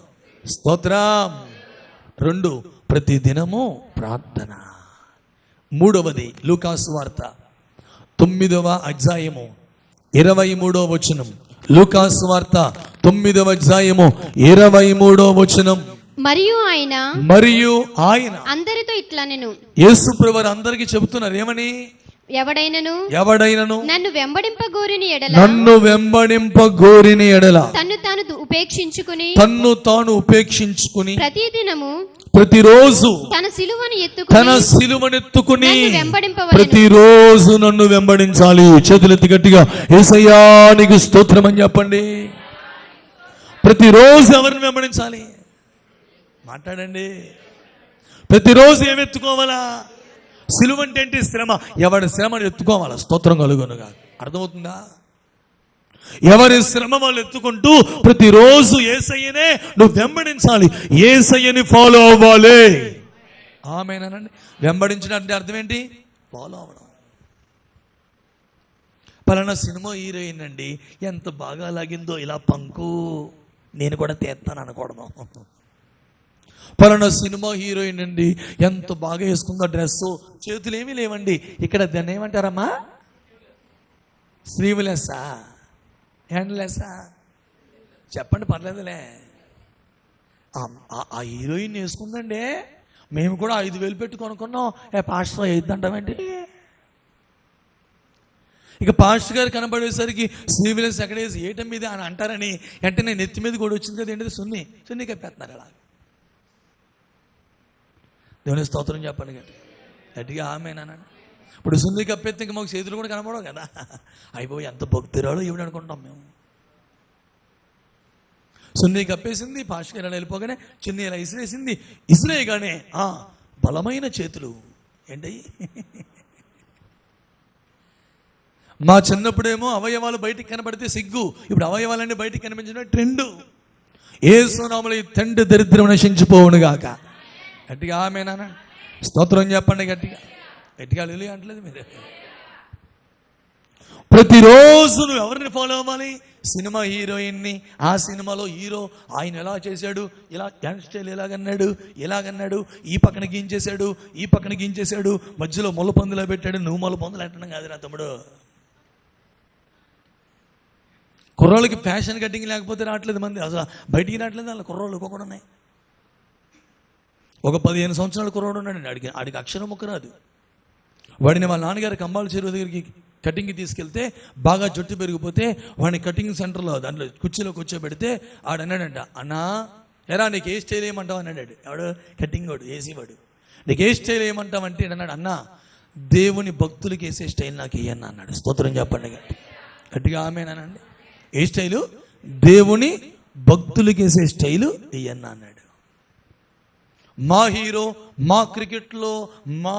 స్తోత్రం. 2, ప్రతి దినము ప్రార్థన. 3వది లూకాసు వార్త 9వ అధ్యాయము 23వ వచనం. లూకాసు వార్త 9వ అధ్యాయము 23వ వచనం. మరియు ఆయన అందరితో ఇట్లా నేను యేసు ప్రభువు అందరికీ చెబుతున్నారు ఏమని? ఎవడైనను నన్ను వెంబడింపగోరిన ఎడల తన్ను తాను ఉపేక్షించుకుని ప్రతిరోజు తన సిలువను ఎత్తుకుని ప్రతిరోజు నన్ను వెంబడించాలి. చేతులెత్తి గట్టిగా యేసయ్యా నీకు స్తోత్రం అని చెప్పండి. ప్రతిరోజు ఎవరిని వెంబడించాలి? మాట్లాడండి. ప్రతిరోజు ఏమి ఎత్తుకోవాలా? సిలువ అంటే ఏంటి? శ్రమ. ఎవరి శ్రమను ఎత్తుకోవాలా? స్తోత్రం కలుగునుగా. అర్థమవుతుందా? ఎవరి శ్రమ వాళ్ళు ఎత్తుకుంటూ ప్రతిరోజు యేసయ్యనే నువ్వు వెంబడించాలి, యేసయ్యని ఫాలో అవ్వాలి. ఆమేనండి. వెంబడించడం అంటే అర్థం ఏంటి? ఫాలో అవ్వడం. పలానా సినిమా హీరోయిన్ అండి, ఎంత బాగా లాగిందో ఇలా పంకు, నేను కూడా తీస్తాను అనకూడదు. పలానా సినిమా హీరోయిన్ అండి, ఎంత బాగా వేసుకుందో డ్రెస్, చేతులు ఏమీ లేవండి, ఇక్కడ దాన్ని ఏమంటారమ్మా? స్లీవ్లెస్సా, హ్యాండ్లెస్సా? చెప్పండి, పర్లేదులే. ఆ హీరోయిన్ వేసుకుందండి, మేము కూడా 5,000 పెట్టి కొనుక్కున్నాం. పాస్టర్ అయిద్దంటామేంటి? ఇక పాస్టర్ గారు కనబడేసరికి స్లీవ్లెస్ ఎక్కడ వేసి ఏటం మీద అని అంటారని వెంటనే నెత్తి మీద కూడా వచ్చింది కదా ఏంటిది, సున్ని కప్పేస్తున్నారు. అలా దేవుని స్తోత్రం చెప్పండి గట్టిగా ఆమేనండి. ఇప్పుడు సున్ని కప్పేస్తే ఇంక మాకు చేతులు కూడా కనబడవు కదా. అయిపోయి ఎంత భక్తురాలో ఏమిటి అనుకుంటాం మేము. సున్ని కప్పేసింది, పాస్టర్ గారు వెళ్ళిపోగానే చిన్ని ఇలా ఇసిరేసింది, ఇసిరేయగానే బలమైన చేతులు ఏంటయ్యి. మా చిన్నప్పుడేమో అవయవాలు బయటికి కనబడితే సిగ్గు, ఇప్పుడు అవయవాలన్నీ బయటికి కనిపించడం ట్రెండ్. యేసు నామములో ఈ తండ్రి దరిద్రం నశించిపోవును గాక. గట్టిగా ఆమేనా? స్తోత్రం చెప్పండి గట్టిగా హల్లెలూయా అంటలేదు మీరు. ప్రతిరోజు నువ్వు ఎవరిని ఫాలో అవ్వాలి? సినిమా హీరోయిన్ని. ఆ సినిమాలో హీరో ఆయన ఎలా చేశాడు, ఇలా డ్యాన్స్ స్టైల్ ఇలాగన్నాడు, ఈ పక్కన గీంచేశాడు, ఈ పక్కన గీంచేశాడు, మధ్యలో ముళ్ళ పందులా పెట్టాడు. నువ్వు ముళ్ళ పందులు అంటున్నాం కాదురా తమ్ముడు. కుర్రోళ్ళకి ఫ్యాషన్ కటింగ్ లేకపోతే రావట్లేదు మంది, అసలు బయటికి రావట్లేదు. అలా కుర్రోళ్ళు ఒక్కొక్కడు ఉన్నాయి. ఒక 15 సంవత్సరాల కుర్రోడు ఉన్నాడు, ఆడికి అక్షరం ముక్క రాదు. వాడిని వాళ్ళ నాన్నగారి కంబాల చెరువు దగ్గరికి కటింగ్కి తీసుకెళ్తే బాగా జుట్టు పెరిగిపోతే వాడిని కటింగ్ సెంటర్లో దాంట్లో కుర్చీలో కూర్చోబెడితే ఆడన్నాడంట, అన్నా ఎరా నీకు ఏ స్టైల్ వేయమంటావు అన్నాడు. ఎవడు? కటింగ్ వాడు, ఏసీ వాడు. నీకు ఏ స్టైల్ వేయమంటావు అంటే అన్నాడు, అన్నా దేవుని భక్తులకి వేసే స్టైల్ నాకు ఇయ్యన్న అన్నాడు. స్తోత్రం చెప్పండి గట్టిగా ఆమేనండి. ఏ స్టైలు? దేవుని భక్తులకి వేసే స్టైలు ఇయ్యన్న అన్నాడు. మా హీరో, మా క్రికెట్లో మా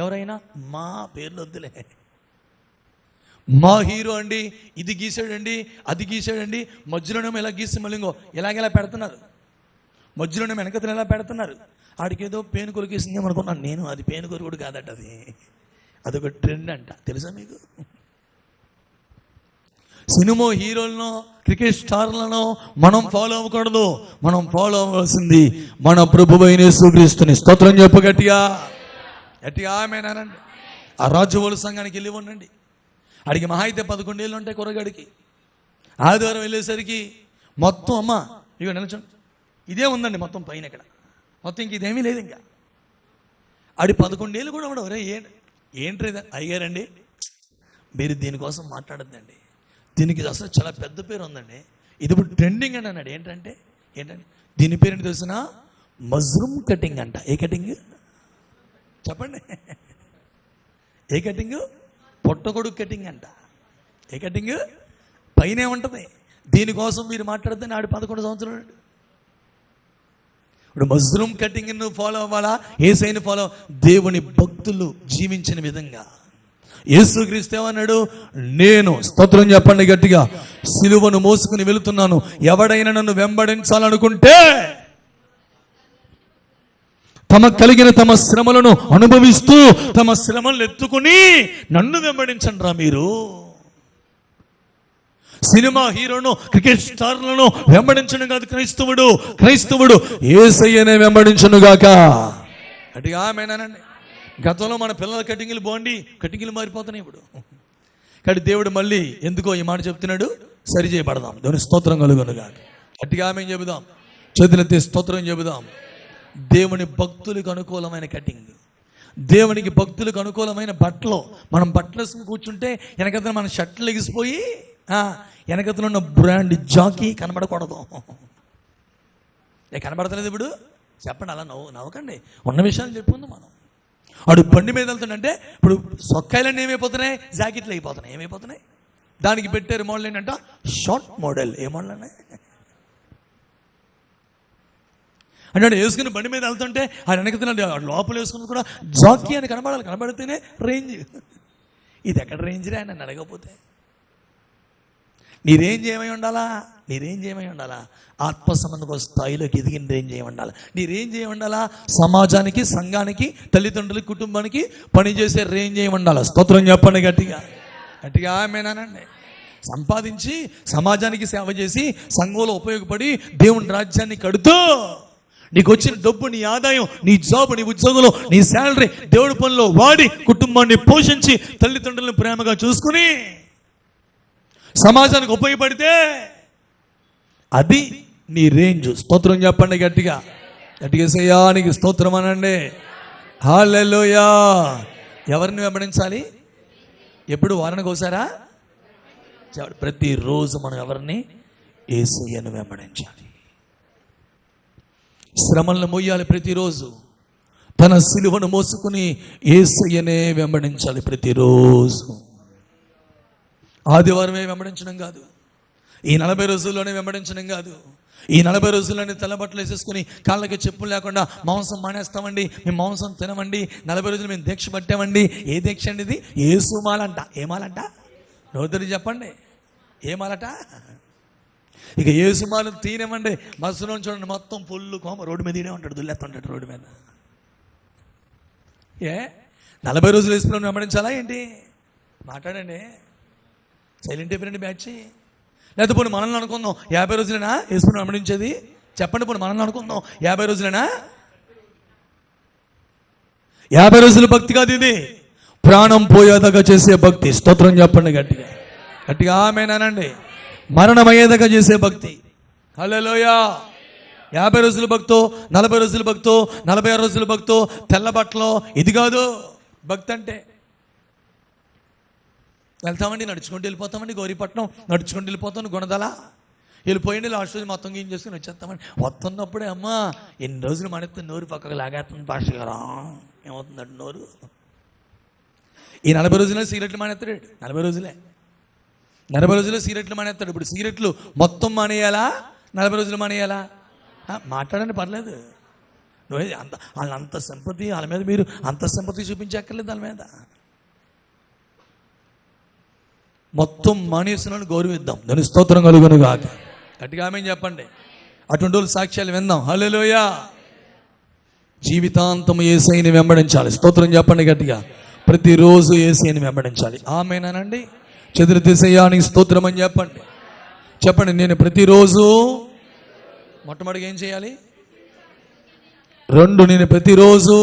ఎవరైనా మా పేర్లు వద్దులే, మా హీరో అండి, ఇది గీసాడండి, అది గీసాడండి, మధ్యలోనేమో ఇలా గీసి మళ్ళీ ఇంకో ఇలాగెలా పెడుతున్నారు, మధ్యలోనేమో వెనకతలు ఎలా పెడుతున్నారు. ఆడికేదో పేను కొరికేసింది అనుకున్నాను నేను. అది పేను కొరుకుడు కాదట, అదొక ట్రెండ్ అంట. తెలుసా మీకు? సినిమా హీరోలను, క్రికెట్ స్టార్లను మనం ఫాలో అవ్వకూడదు. మనం ఫాలో అవ్వాల్సింది మన ప్రభువైన యేసుక్రీస్తుని. స్తోత్రం చెప్పు గట్టిగా ఆమేనండి. ఆ రాజువోలు సంఘానికి వెళ్ళి ఉండండి. అడిగి మహా అయితే 11 ఏళ్ళు ఉంటాయి కుర్రగాడికి. ఆదివారం వెళ్ళేసరికి మొత్తం అమ్మ ఇక నిల్చోండి, ఇదే ఉందండి మొత్తం పైన, ఇక్కడ మొత్తం ఇంక ఇదేమీ లేదు. ఇంకా ఆడి 11 ఏళ్ళు కూడా ఉండవు. ఏంటి అయ్యారండి, మీరు దీనికోసం మాట్లాడద్దండి, దీనికి అసలు చాలా పెద్ద పేరు ఉందండి, ఇది ఇప్పుడు ట్రెండింగ్ అని అన్నాడు. ఏంటంటే దీని పేరు ఏంటి తెలిసిన? మజ్రూమ్ కటింగ్ అంట. ఏ కటింగ్ చెప్పండి? ఏ కటింగ్? పొట్టకొడుకు కటింగ్ అంట. ఏ కటింగ్? పైనే ఉంటుంది. దీనికోసం మీరు మాట్లాడితే నాడు 11 సంవత్సరాలు. ఇప్పుడు మజ్రూమ్ కటింగ్ నువ్వు ఫాలో అవ్వాలా? యేసయ్యని ఫాలో. దేవుని భక్తులు జీవించిన విధంగా యేసుక్రీస్తు ఏమన్నాడు? నేను, స్తోత్రం చెప్పండి గట్టిగా, సిలువను మోసుకుని వెళుతున్నాను, ఎవడైనా నన్ను వెంబడించాలనుకుంటే తమ కలిగిన తమ శ్రమలను అనుభవిస్తూ తమ శ్రమలను ఎత్తుకుని నన్ను వెంబడించండి రా. మీరు సినిమా హీరోను, క్రికెట్ స్టార్లను వెంబడించను కాదు క్రైస్తవుడు యేసయ్యనే వెంబడించను గాక. అటుగా ఆమేనండి. గతంలో మన పిల్లల కటింగ్లు మారిపోతున్నాయి ఇప్పుడు. కానీ దేవుడు మళ్ళీ ఎందుకో ఈ మాట చెప్తున్నాడు, సరి చేయబడదాం. దేవుని స్తోత్రం కలుగును గాక. అటుగా ఆమె చెబుదాం, చేతులెత్తి స్తోత్రం చెబుదాం. దేవుని భక్తులకు అనుకూలమైన కటింగ్, దేవునికి భక్తులకు అనుకూలమైన బట్టలు. మనం బట్టలు వేసుకుని కూర్చుంటే వెనకతన మన షర్ట్లు ఎగిసిపోయి వెనకతన ఉన్న బ్రాండ్ జాకీ కనబడకూడదు. కనబడతలేదు ఇప్పుడు? చెప్పండి, అలా నవ్వకండి, ఉన్న విషయాలు చెప్పుకుందాం. మనం అడు బండి మీద వెళ్తుందంటే ఇప్పుడు సొక్కాయలన్నీ ఏమైపోతున్నాయి, జాకెట్లు అయిపోతున్నాయి. ఏమైపోతున్నాయి? దానికి పెట్టారు మోడల్ ఏంటంట, షార్ట్ మోడల్. ఏ మోడల్ అన్నా అంటే వేసుకుని బండి మీద వెళ్తుంటే ఆయన వెనకతున్నాడు, లోపల వేసుకుని కూడా జాకీ అని కనబడితేనే రేంజ్. ఇది ఎక్కడ రేంజ్ రా నన్ను అడగకపోతే? నీ రేంజ్ ఏమై ఉండాలా? ఆత్మ సంబంధ స్థాయిలోకి ఎదిగిన రేంజ్ ఏమి ఉండాలి? నీ రేంజ్ ఏమి ఉండాలా? సమాజానికి, సంఘానికి, తల్లిదండ్రులకి, కుటుంబానికి పనిచేసే రేంజ్ ఏమి ఉండాలి? స్తోత్రం చెప్పండి గట్టిగా. ఆమేనండి. సంపాదించి సమాజానికి సేవ చేసి సంఘంలో ఉపయోగపడి దేవుని రాజ్యాన్ని కడుతూ నీకు వచ్చిన డబ్బు, నీ ఆదాయం, నీ జాబ్, నీ ఉద్యోగంలో నీ శాలరీ దేవుడి పనిలో వాడి కుటుంబాన్ని పోషించి తల్లిదండ్రులను ప్రేమగా చూసుకుని సమాజానికి ఉపయోగపడితే అది నీ రేంజ్. స్తోత్రం చెప్పండి గట్టిగా. సయ్యానికి స్తోత్రం అనండి. హల్లెలూయా. ఎవరిని వెంబడించాలి? ఎప్పుడు? వారానికి ఒకసారా? ప్రతిరోజు మనం ఎవరిని? యేసయ్యను వెంబడించాలి. శ్రమలను మోయాలి ప్రతిరోజు. తన సిలువను మోసుకుని యేసయ్యనే వెంబడించాలి ప్రతిరోజు. ఆదివారమే వెంబడించడం కాదు, ఈ 40 రోజుల్లోనే వెంబడించడం కాదు. ఈ 40 రోజుల్లోనే తెల్లబట్టలు వేసేసుకుని కాళ్ళకి చెప్పులు లేకుండా మాంసం మానేస్తామండి, మేము మాంసం తినమండి, 40 రోజులు మేము దీక్ష పట్టామండి. ఏ దీక్ష అండి ఇది? యేసుమాలంట. ఏమాలంట? నోదరి చెప్పండి, ఏమాలట? ఇక యేసుమాలు తీనేమండి. బస్సులో చూడండి, మొత్తం పుల్లు కోమ రోడ్డు మీద ఉంటాడు, దుల్లెత్తుంటాడు రోడ్డు మీద. 40 రోజులు వేసుకుని వెంబడించాలా ఏంటి? మాట్లాడండి, సైలెంట్ అయిపోయినండి బ్యాచ్. లేకపోతే పోనీ మనల్ని అనుకుందాం, 50 రోజులైనా వేసుకుని వెంబడించేది? చెప్పండి, పోనీ మనల్ని అనుకుందాం, 50 రోజులైనా? 50 రోజుల భక్తి కాదు ఇది, ప్రాణం పోయేదాకా చేసే భక్తి. స్తోత్రం చెప్పండి గట్టిగా ఆమేనండి. మరణమయ్యేదాకా చేసే భక్తి. హల్లెలూయా. 50 రోజుల భక్తో, 40 రోజుల భక్తో, 46 రోజుల భక్తో, తెల్ల బట్టలో, ఇది కాదు భక్తి అంటే. వెళ్తామండి, నడుచుకుంటూ వెళ్ళిపోతామండి. గౌరీపట్నం నడుచుకుంటూ వెళ్ళిపోతాను, గుణదల వెళ్ళిపోయింది. లాస్ట్ రోజు మొత్తం ఏం చేసుకుని వచ్చేస్తామండి. వస్తున్నప్పుడే అమ్మా ఎన్ని రోజులు మానేస్తుంది, నోరు పక్కకు లాగేస్తుంది పాష గారా. ఏమవుతుందండి నోరు? ఈ 40 రోజులే సిగరెట్లు మానేస్తాడు. 40 రోజులే సిగరెట్లు మానేస్తాడు. ఇప్పుడు సిగరెట్లు మొత్తం మానేయాలా, 40 రోజులు మానేయాలా? మాట్లాడండి, పర్లేదు. వాళ్ళంత సింపతి, వాళ్ళ మీద మీరు అంత సింపతి చూపించక్కర్లేదు. వాళ్ళ మీద మొత్తం మానేస్తున్నాను గౌరవిద్దాం. దాని స్తోత్రం కలుగును గాక. గట్టిగా ఆమేన్ చెప్పండి. అటువంటి వాళ్ళు సాక్ష్యాలు విందాం. హల్లెలూయా. జీవితాంతం యేసయ్యని వెంబడించాలి. స్తోత్రం చెప్పండి గట్టిగా. ప్రతిరోజు యేసయ్యని వెంబడించాలి. ఆమేనండి. చెదురుతీసయ్యానికి స్తోత్రం అని చెప్పండి. నేను ప్రతిరోజు మొట్టమొదటిగా ఏం చేయాలి? 2, నేను ప్రతిరోజు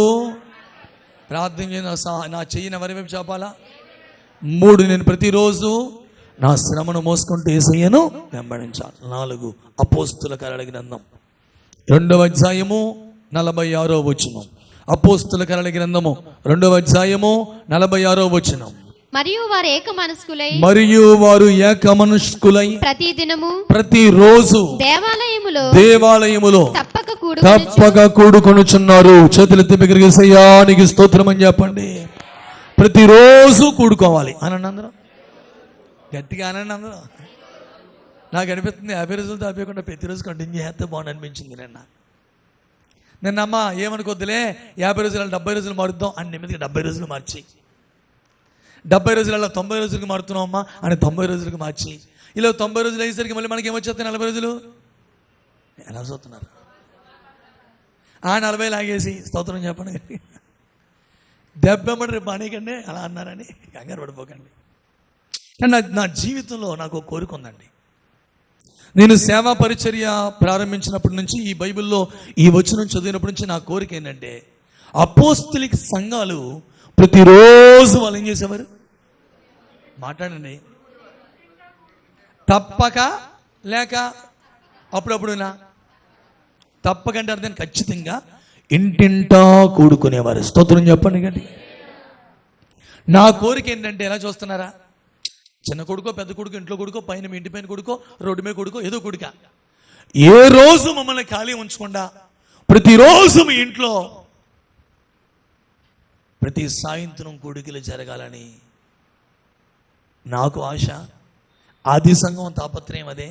ప్రార్థన చేయాలి. నా చెయ్యిని ఎవరి వైపు చాపాలా? 3, నేను ప్రతిరోజు నా శ్రమను మోసుకుంటూ యేసయ్యను వెంబడించాలి. 4, అపోస్తుల కార్యాల గ్రంథం 2వ అధ్యాయము 46వ వచనం. అపోస్తుల కార్యాల గ్రంథము 2వ అధ్యాయము 46వ వచనం. మరియు వారు ఏక మనస్కులై ప్రతిరోజు దేవాలయములో తప్పక కూడుకొనుచున్నారు. చేతులెత్తి బిగ్గరగా యేసయ్యానికి స్తోత్రం అని చెప్పండి. ప్రతిరోజు కూడుకోవాలి అనండి అందరం. గట్టిగా అనండి అందరం. నాకు అనిపిస్తుంది 50 రోజులతో ఆపేయకుండా ప్రతిరోజు కంటిన్యూ చేస్తే బాగుంది అనిపించింది. నిన్న అమ్మ ఏమనుకోద్దులే 50 రోజులు 70 రోజులు మారుద్దాం అని నెమ్మదిగా 70 రోజులు మార్చి, 70 రోజులలో 90 రోజులకి మారుతున్నాం అమ్మా అని 90 రోజులకి మార్చి, ఇలా 90 రోజులు అయ్యేసరికి మళ్ళీ మనకి ఏమొచ్చేస్తాయి 40 రోజులు. ఎలా చూస్తున్నారు? 40 లాగేసి స్తోత్రం చెప్పండి. దెబ్బమ్మడి రేపు మానేయకండి అలా అన్నారని కంగారు పడిపోకండి. నా జీవితంలో నాకు ఒక కోరిక ఉందండి. నేను సేవా పరిచర్య ప్రారంభించినప్పటి నుంచి ఈ బైబిల్లో ఈ వచనం చదివినప్పటి నుంచి నా కోరిక ఏంటంటే అపోస్తలిక సంఘాలు ప్రతిరోజు వాళ్ళు ఏం చేసేవారు? మాట్లాడండి. తప్పక లేక అప్పుడప్పుడునా? తప్పకంటే అర్థం ఖచ్చితంగా ఇంటింటా కూడుకునేవారు. స్తోత్రం చెప్పండి గండి. నా కోరిక ఏంటంటే ఎలా చూస్తున్నారా? చిన్న కొడుకో పెద్ద కొడుకో ఇంట్లో కొడుకో పైన మీ ఇంటి పైన కొడుకో రోడ్డు మీద కొడుకో ఏదో కొడుక, ఏ రోజు మమ్మల్ని ఖాళీ ఉంచకుండా ప్రతిరోజు మీ ఇంట్లో ప్రతి సాయంత్రం కూడికలు జరగాలని నాకు ఆశ. ఆది సంఘం తాపత్రయం అదే,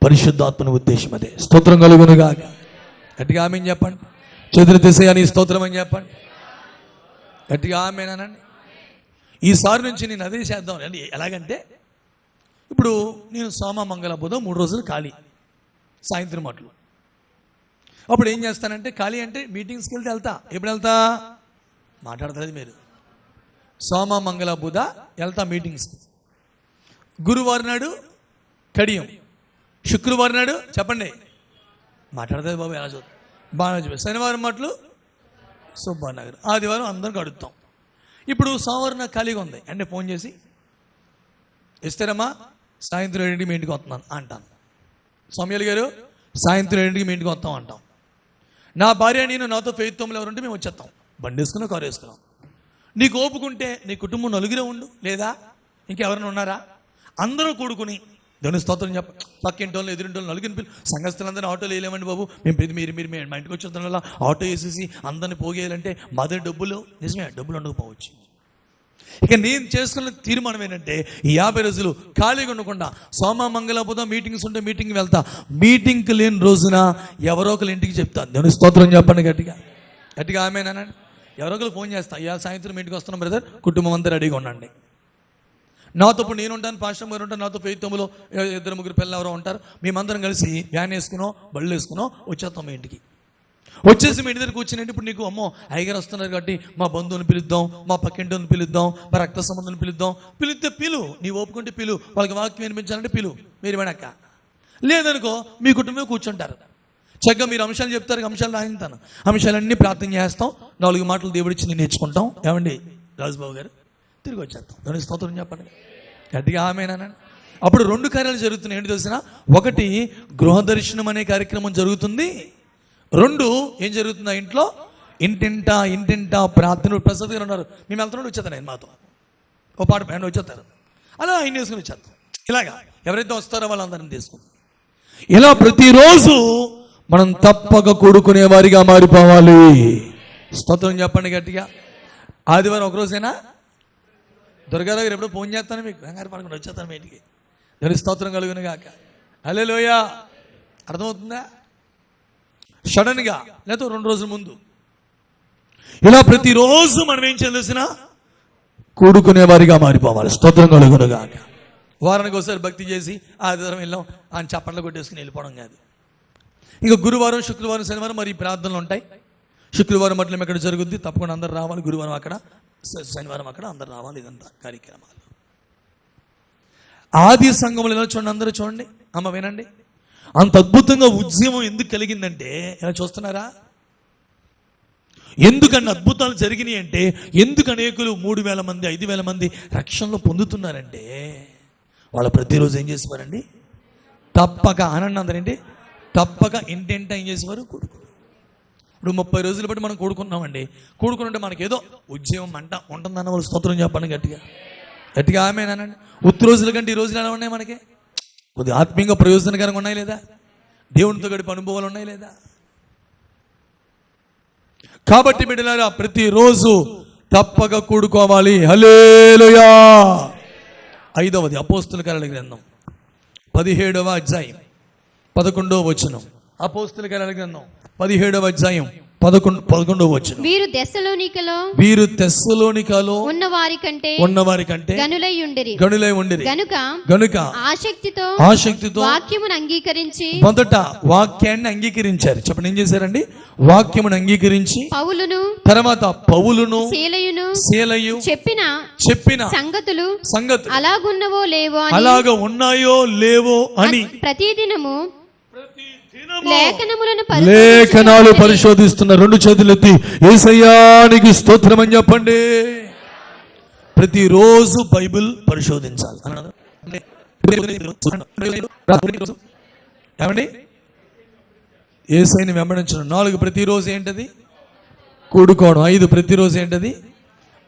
పరిశుద్ధాత్మని ఉద్దేశం అదే. స్తోత్రం కలుగునుగా. గట్టిగా ఆమెను చెప్పండి. చేతులు తీసేయని స్తోత్రం అని చెప్పండి. గట్టిగా ఆమెనండి. ఈసారి నుంచి నేను అదే చేద్దాం అండి. ఎలాగంటే ఇప్పుడు నేను సోమ మంగళ బుధం 3 రోజులు ఖాళీ సాయంత్రం మాటలు. అప్పుడు ఏం చేస్తానంటే ఖాళీ అంటే మీటింగ్స్కి వెళ్తా. ఎప్పుడు వెళ్తా? మాట్లాడతలేదు మీరు. సోమ మంగళ బుధ వెళ్తా మీటింగ్స్కి. గురువారం నాడు కడియం, శుక్రవారం నాడు చెప్పండి మాట్లాడతారు బాబు ఎలా చూద్దాం బాగా చెప్పారు. శనివారం మాటలు సుబ్బానగర్, ఆదివారం అందరికి అడుగుతాం. ఇప్పుడు సోమవారం నాకు ఖాళీగా ఉంది అంటే ఫోన్ చేసి ఇస్తారమ్మా సాయంత్రం 7ంటికి మీ ఇంటికి వస్తున్నాను అంటాను. సౌమ్యాలు గారు సాయంత్రం 7ంటికి మీ ఇంటికి వస్తాం అంటాం. నా భార్య నేను నాతో ఫెయిత్తోములు ఎవరుంటే మేము వచ్చేస్తాం. బండి వేసుకున్నాం, కారు వేసుకున్నాం. నీకు ఓపుకుంటే నీ కుటుంబం నలుగురే ఉండు, లేదా ఇంకెవరైనా ఉన్నారా? అందరూ కూడుకుని దేవుని స్తోత్రం చెప్ప. పక్కింటి వాళ్ళు ఎదురింటి వాళ్ళు నలుగురిని పిల్లలు సంఘస్థలందరినీ ఆటోలు వేయలేమండి బాబు, మీరు మా ఇంటికి వచ్చిన ఆటో వేసేసి అందరిని పోగేయాలంటే మా దగ్గర డబ్బులు నిజమే డబ్బులు ఉండకపోవచ్చు. ఇక నేను చేసుకున్న తీర్మానం ఏంటంటే ఈ 50 రోజులు ఖాళీగా ఉండకుండా సోమ మంగళ బుధ మీటింగ్స్ ఉంటే మీటింగ్కి వెళ్తా. మీటింగ్కి లేని రోజున ఎవరో ఒకరు ఇంటికి చెప్తాను. దేవుని స్తోత్రం చెప్పండి గట్టిగా. గట్టిగా ఆమెనండి. ఎవరో ఒకరు ఫోన్ చేస్తా, ఇవాళ సాయంత్రం ఇంటికి వస్తున్నాం బ్రదర్, కుటుంబం అంతా రెడీగా ఉండండి. నాతో ఇప్పుడు నేను ఉంటాను, పాస్టర్ గారు ఉంటాను, నాతో ఫెయిత్తోములో 2-3 పిల్లలు ఎవరో ఉంటారు. మేమందరం కలిసి వ్యాన్ వేసుకునో బళ్ళు వేసుకునో వచ్చేస్తాం మీ ఇంటికి. వచ్చేసి మీ ఇంటి దగ్గర కూర్చుని ఇప్పుడు నీకు అమ్మో అయ్యగారు వస్తున్నారు కాబట్టి మా బంధువుని పిలుద్దాం, మా పక్కింటిని పిలుద్దాం, మా రక్త సంబంధాన్ని పిలుద్దాం. పిలిస్తే పిలు, నీ ఓపుకుంటే పిలు, వాళ్ళకి వాక్యం వినిపించాలంటే పిలు, మీరు వెనక్క. లేదనుకో మీ కుటుంబం కూర్చుంటారు. చక్కగా మీరు అంశాలు చెప్తారు, అంశాలు రాయింతాను, అంశాలన్నీ ప్రార్థన చేస్తాం, 4 మాటలు దేవుడిచ్చి నేను నేర్చుకుంటాం. ఏమండి రాజుబాబు గారు తిరిగి వచ్చేస్తాం. దాని స్తోత్రం చెప్పండి గట్టిగా ఆమేనండి. అప్పుడు 2 కార్యాలు జరుగుతున్నాయి. ఏంటి తెలిసిన? 1 గృహ దర్శనం అనే కార్యక్రమం జరుగుతుంది. 2 ఏం జరుగుతుంది? ఆ ఇంట్లో ఇంటింటా ప్రార్థన. ప్రసాద్ గారు ఉన్నారు, మేము వెళ్తున్నాడు వచ్చేస్తాను ఆయన మాతో ఓ పాట ఆయన వచ్చేస్తారు. అలా ఆయన వేసుకుని వచ్చేస్తాం. ఇలాగా ఎవరైతే వస్తారో వాళ్ళందరినీ తీసుకుంటాం. ఇలా ప్రతిరోజు మనం తప్పక కూడుకునే వారిగా మారిపోవాలి. స్తోత్రం చెప్పండి గట్టిగా. ఆదివారం ఒకరోజైనా దుర్గారావు గారు ఎప్పుడో ఫోన్ చేస్తాను, మీకు కంగారు పడకుండా వచ్చేస్తాను మీ ఇంటికి. దేవుని స్తోత్రం కలుగును గాక. హల్లెలూయా. అర్థమవుతుందా? సడన్గా లేకపోతే 2 రోజుల ముందు ఇలా ప్రతిరోజు మనం ఏం చేయాల్సిన కూడుకునే వారిగా మారిపోవాలి. స్తోత్రం కలుగును గాక. వారానికి ఒకసారి భక్తి చేసి ఆదివారం వెళ్ళాం ఆయన చప్పట్లు కొట్టేసుకుని వెళ్ళిపోవడం కాదు. ఇంకా గురువారం శుక్రవారం శనివారం మరి ప్రార్థనలు ఉంటాయి. శుక్రవారం మట్లం ఎక్కడ జరుగుద్ది, తప్పకుండా అందరు రావాలి. గురువారం అక్కడ, శనివారం అక్కడ అందరు రావాలి. ఇదంతా కార్యక్రమాలు. ఆది సంఘములు ఎలా చూడండి, అందరూ చూడండి, అమ్మ వినండి. అంత అద్భుతంగా ఉద్యమం ఎందుకు కలిగిందంటే ఎలా చూస్తున్నారా? ఎందుకన్నా అద్భుతాలు జరిగినాయి అంటే, ఎందుకు అనేకులు 3000 మంది 5000 మంది రక్షణలో పొందుతున్నారంటే వాళ్ళు ప్రతిరోజు ఏం చేసేవారండి? తప్పక ఆనందం అందరండి తప్పక ఇంటింట ఏం చేసేవారు? ఇప్పుడు 30 రోజులు బట్టి మనం కూడుకున్నామండి. కూడుకుంటే మనకి ఏదో ఉద్యమం మంట ఉంటుందన్న వాళ్ళు స్తోత్రం చెప్పండి గట్టిగా. గట్టిగా ఆమేనండి. ఉత్తి రోజుల కంటే ఈ రోజులు ఎలా ఉన్నాయి? మనకి కొద్దిగా ఆత్మీయంగా ప్రయోజనకరంగా ఉన్నాయి లేదా? దేవునితో గడిపే అనుభవాలు ఉన్నాయి లేదా? కాబట్టి బిడ్డలారా ప్రతిరోజు తప్పక కూడుకోవాలి. హల్లెలూయా. 5వది అపోస్తుల కార్యాల గ్రంథం 17వ అధ్యాయం 11వ వచనం. అపోస్తుల కార్యాల గ్రంథం 17వ అధ్యాయం 11వ వచనం. వీరు తెస్సలోనికలో ఉన్నవారి కంటే గనులై ఉండిరి గనుక ఆసక్తితో వాక్యమును అంగీకరించి మొదట వాక్యాన్ని అంగీకరించారు. చెప్పండి, ఏం చేశారండి? వాక్యమును అంగీకరించి తర్వాత పౌలును శీలయు చెప్పిన సంగతులు అలాగ ఉన్నాయో లేవో అని ప్రతిదినము లేఖనాలు పరిశోధిస్తున్న. 2 చేతులెత్తి యేసయ్యానికి స్తోత్రం అని చెప్పండి. ప్రతిరోజు బైబిల్ పరిశోధించాలి. ఏమండి? యేసయ్యని వెంబడించడం. 4 ప్రతిరోజు ఏంటది? కూడుకోవడం. 5 ప్రతిరోజు ఏంటది?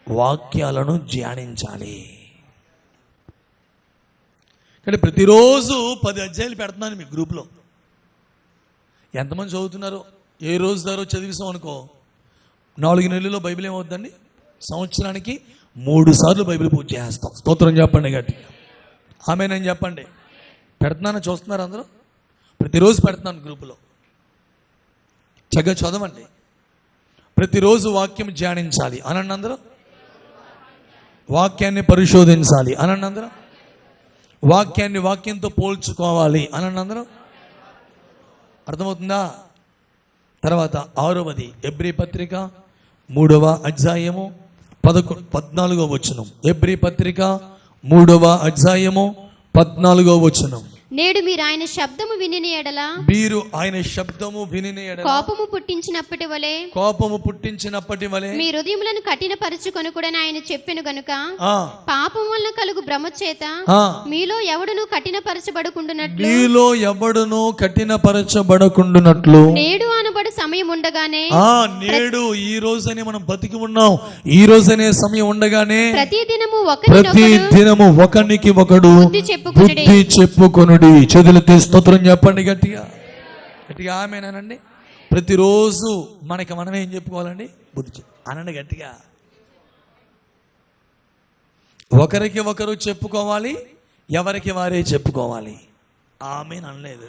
వాక్యాలను ధ్యానించాలి. అంటే ప్రతిరోజు 10 అధ్యాయాలు పెడుతున్నాను మీ గ్రూప్లో. ఎంతమంది చదువుతున్నారో? ఏ రోజు దారో చదివిస్తాం అనుకో, 4 నెలల్లో బైబిల్ ఏమవుతుందండి? సంవత్సరానికి 3 సార్లు బైబిల్ పూజ చేస్తాం. స్తోత్రం చెప్పండి గట్టి. ఆమేనని చెప్పండి. పెడుతున్నాను, చూస్తున్నారు అందరూ? ప్రతిరోజు పెడుతున్నాను గ్రూపులో. చక్కగా చదవండి. ప్రతిరోజు వాక్యం ధ్యానించాలి అనండి అందరూ. వాక్యాన్ని పరిశోధించాలి అనండి అందరూ. వాక్యాన్ని వాక్యంతో పోల్చుకోవాలి అనండి అందరూ. అర్థమవుతుందా? తర్వాత 6వది హెబ్రీ పత్రిక 3వ అధ్యాయము 14వ వచనం. హెబ్రీ పత్రిక 3వ అధ్యాయము 14వ వచనం. నేడు మీరు ఆయన శబ్దము వినిన ఎడల కోపము పుట్టించినప్పటి వలె మీ హృదయములను కఠినపరచుకొని కూడా ఆయన చెప్పెను గనుక పాపం వలన కలుగు భ్రమ చేత మీలో ఎవడును కఠినపరచబడకుండునట్లు నేడు అనబడు సమయం ఉండగానే, నేడు ఈ రోజనే మనం బతికి ఉన్నాం, ఈ రోజనే సమయం ఉండగానే ప్రతిదినము ఒకనికి ఒకడు బుద్ధి చెప్పుకొనుడి. చదువులతో స్తోత్రం చెప్పండి గట్టిగా గట్టిగా. ఆమేనండి. ప్రతిరోజు మనకి మనమే ఏం చెప్పుకోవాలండి? బుద్ధి అనండి గట్టిగా. ఒకరికి ఒకరు చెప్పుకోవాలి, ఎవరికి వారే చెప్పుకోవాలి. ఆమేన్ అనలేదు.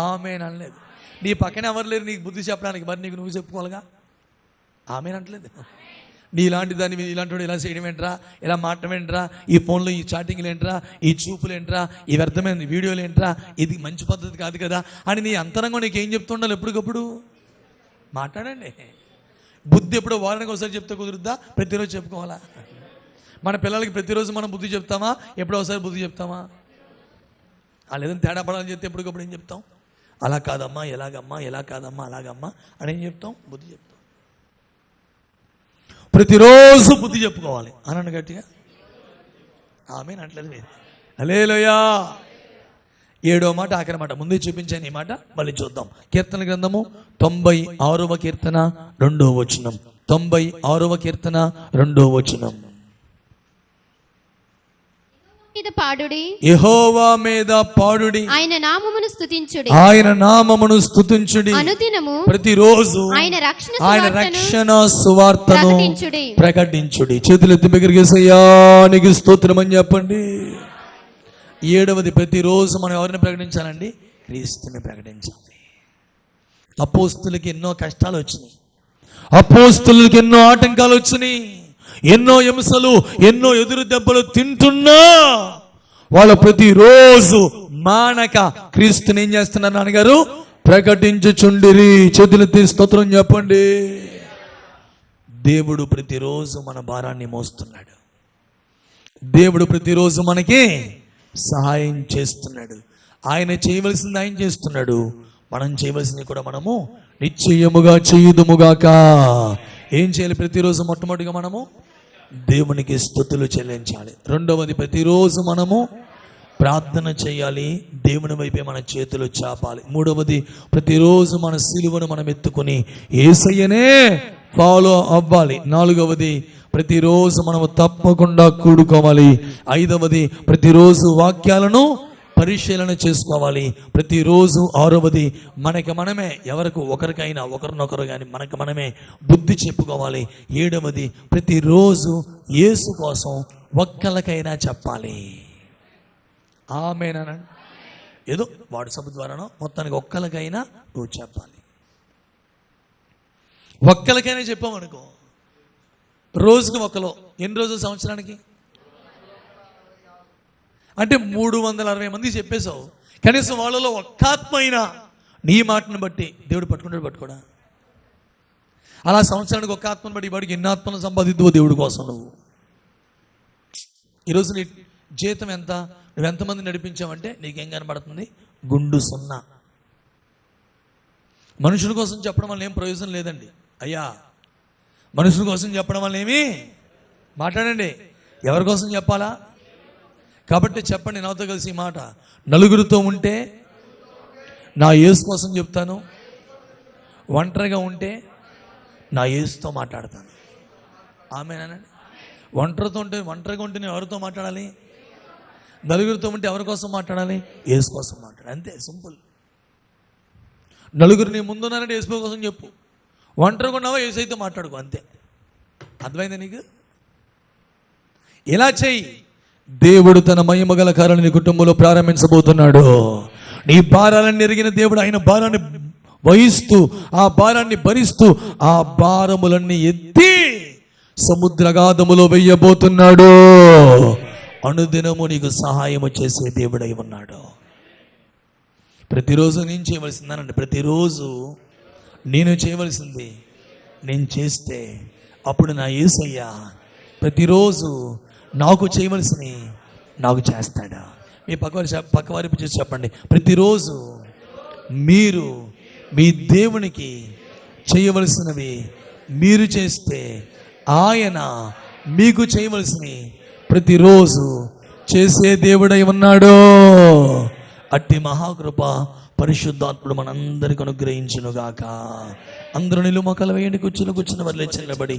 ఆమేన్ అనలేదు. నీ పక్కన ఎవరు లేరు నీకు బుద్ధి చెప్పడానికి, మరి నీకు నువ్వు చెప్పుకోవాలిగా. ఆమేన్ అనట్లేదు. నీ ఇలాంటి దాన్ని ఇలాంటి వాడు ఇలా చేయడం ఏంట్రా, ఇలా మాట్లాడడం ఏంట్రా, ఈ ఫోన్లో ఈ చాటింగ్లు ఏంట్రా, ఈ చూపులు ఏంట్రా, ఈ వ్యర్థమైన వీడియోలు ఏంట్రా, ఇది మంచి పద్ధతి కాదు కదా అని నీ అంతరంగం నీకు ఏం చెప్తుండాలి? ఎప్పటికప్పుడు మాట్లాడండి. బుద్ధి ఎప్పుడో వారానికి ఒకసారి చెప్తే కుదురుద్దా? ప్రతిరోజు చెప్పుకోవాలా? మన పిల్లలకి ప్రతిరోజు మనం బుద్ధి చెప్తామా? ఎప్పుడో ఒకసారి బుద్ధి చెప్తామా? వాళ్ళు ఏదైనా తేడా పడాలని చెప్తే ఎప్పటికప్పుడు ఏం చెప్తాం? అలా కాదమ్మా, ఎలాగమ్మా, ఎలా కాదమ్మా, అలాగమ్మా అని ఏం చెప్తాం? బుద్ధి చెప్తాం. ప్రతిరోజు బుద్ధి చెప్పుకోవాలి అనండి గట్టిగా. ఆమేన్ అంటలేదు మీరు. హల్లెలూయా. 7వ మాట, ఆఖరి మాట. ముందే చూపించాను ఈ మాట, మళ్ళీ చూద్దాం. కీర్తన గ్రంథము 96వ కీర్తన 2వ వచనం. 96వ కీర్తన 2వ వచనం. యెహోవా మీద పాడుడి, ఆయన నామమును స్తుతించుడి, అనుదినము ప్రతిరోజు ఆయన రక్షణ సువార్తను ప్రకటించుడి. చేతులెత్తి దగ్గరికి యేసయ్యానికి స్తోత్రం అని చెప్పండి. 7వది, ప్రతిరోజు మనం ఎవరిని ప్రకటించాలండి? క్రీస్తుని ప్రకటించాలి. అపోస్తులకి ఎన్నో కష్టాలు వచ్చినాయి, అపోస్తులకి ఎన్నో ఆటంకాలు వచ్చినాయి, ఎన్నో హింసలు, ఎన్నో ఎదురు దెబ్బలు తింటున్నా వాళ్ళు ప్రతిరోజు మానక క్రీస్తుని ఏం చేస్తున్నారు నాన్నగారు? ప్రకటించుచుండిరి. చేతులెత్తి స్తోత్రం చెప్పండి. దేవుడు ప్రతిరోజు మన భారాన్ని మోస్తున్నాడు. దేవుడు ప్రతిరోజు మనకి సహాయం చేస్తున్నాడు. ఆయన చేయవలసింది ఆయన చేస్తున్నాడు, మనం చేయవలసింది కూడా మనము నిశ్చయముగా చేయుదుముగాక. ఏం చేయాలి? ప్రతిరోజు మొట్టమొదటిగా మనము దేవునికి స్తుతులు చెల్లించాలి. 2వది, ప్రతిరోజు మనము ప్రార్థన చేయాలి, దేవుని వైపే మన చేతులు చాపాలి. 3వది, ప్రతిరోజు మన సిలువను మనం ఎత్తుకొని యేసయ్యనే ఫాలో అవ్వాలి. 4వది, ప్రతిరోజు మనము తప్పకుండా కూడుకోవాలి. 5వది, ప్రతిరోజు వాక్యాలను పరిశీలన చేసుకోవాలి ప్రతిరోజు. 6వది, మనకి మనమే ఎవరికి ఒకరికైనా ఒకరినొకరు కానీ మనకి మనమే బుద్ధి చెప్పుకోవాలి. 7వది, ప్రతిరోజు యేసు కోసం ఒక్కరికైనా చెప్పాలి. ఆమేనండి. ఏదో వాట్సాప్ ద్వారానో మొత్తానికి ఒక్కరికైనా నువ్వు చెప్పాలి. ఒక్కరికైనా చెప్పామనుకో, రోజుకి ఒకలో, ఎన్ని రోజులు సంవత్సరానికి? అంటే 360 మంది చెప్పేశావు. కనీసం వాళ్ళలో ఒక్క ఆత్మ అయినా నీ మాటను బట్టి దేవుడు పట్టుకోడా? అలా సంవత్సరానికి ఒక్క ఆత్మను బట్టి వాడికి ఎన్ని ఆత్మను సంపాదిద్దువో దేవుడి కోసం నువ్వు. ఈరోజు నీ జీతం ఎంత? నువ్వు ఎంతమంది నడిపించావంటే నీకేం కనబడుతుంది? గుండు సున్నా. మనుషుల కోసం చెప్పడం వల్ల ఏం ప్రయోజనం లేదండి అయ్యా. మనుషుల కోసం చెప్పడం వల్ల ఏమి? మాట్లాడండి, ఎవరి కోసం చెప్పాలా? కాబట్టి చెప్పండి నాతో కలిసి ఈ మాట. నలుగురితో ఉంటే నా యేసు కోసం చెప్తాను, ఒంటరిగా ఉంటే నా యేసుతో మాట్లాడతాను. ఆమేనండి. ఒంటరిగా ఉంటే నేను ఎవరితో మాట్లాడాలి? నలుగురితో ఉంటే ఎవరి కోసం మాట్లాడాలి? యేసు కోసం మాట్లాడాలి. అంతే, సింపుల్. నలుగురు నీ ముందున్నారంటే యేసు కోసం చెప్పు. ఒంటరిగా ఉన్నావా యేసు అయితే మాట్లాడుకో, అంతే. అర్థమైందా నీకు? ఇలా చెయ్యి. దేవుడు తన మహిమగల కార్యాలను నీ కుటుంబంలో ప్రారంభించబోతున్నాడు. నీ భారాలను ఎరిగిన దేవుడు ఆయన భారాన్ని వహిస్తూ, ఆ భారాన్ని భరిస్తూ, ఆ భారములన్నీ ఎత్తి సముద్రగాధములో వెయ్యబోతున్నాడు. అనుదినము నీకు సహాయము చేసే దేవుడై ఉన్నాడు. ప్రతిరోజు నేను చేయవలసిందానండి, ప్రతిరోజు నేను చేయవలసింది నేను చేస్తే అప్పుడు నా యేసయ్య ప్రతిరోజు నాకు చేయవలసినవి నాకు చేస్తాడా? మీ పక్కవారి చూసి చెప్పండి, ప్రతిరోజు మీరు మీ దేవునికి చేయవలసినవి మీరు చేస్తే ఆయన మీకు చేయవలసినవి ప్రతిరోజు చేసే దేవుడై ఉన్నాడు. అట్టి మహాకృప పరిశుద్ధాత్ముడు మనందరికి అనుగ్రహించునుగాక. అందరూ నిలుమొక్కలు వేయండి, కూర్చుని వారు లేచి నిలబడి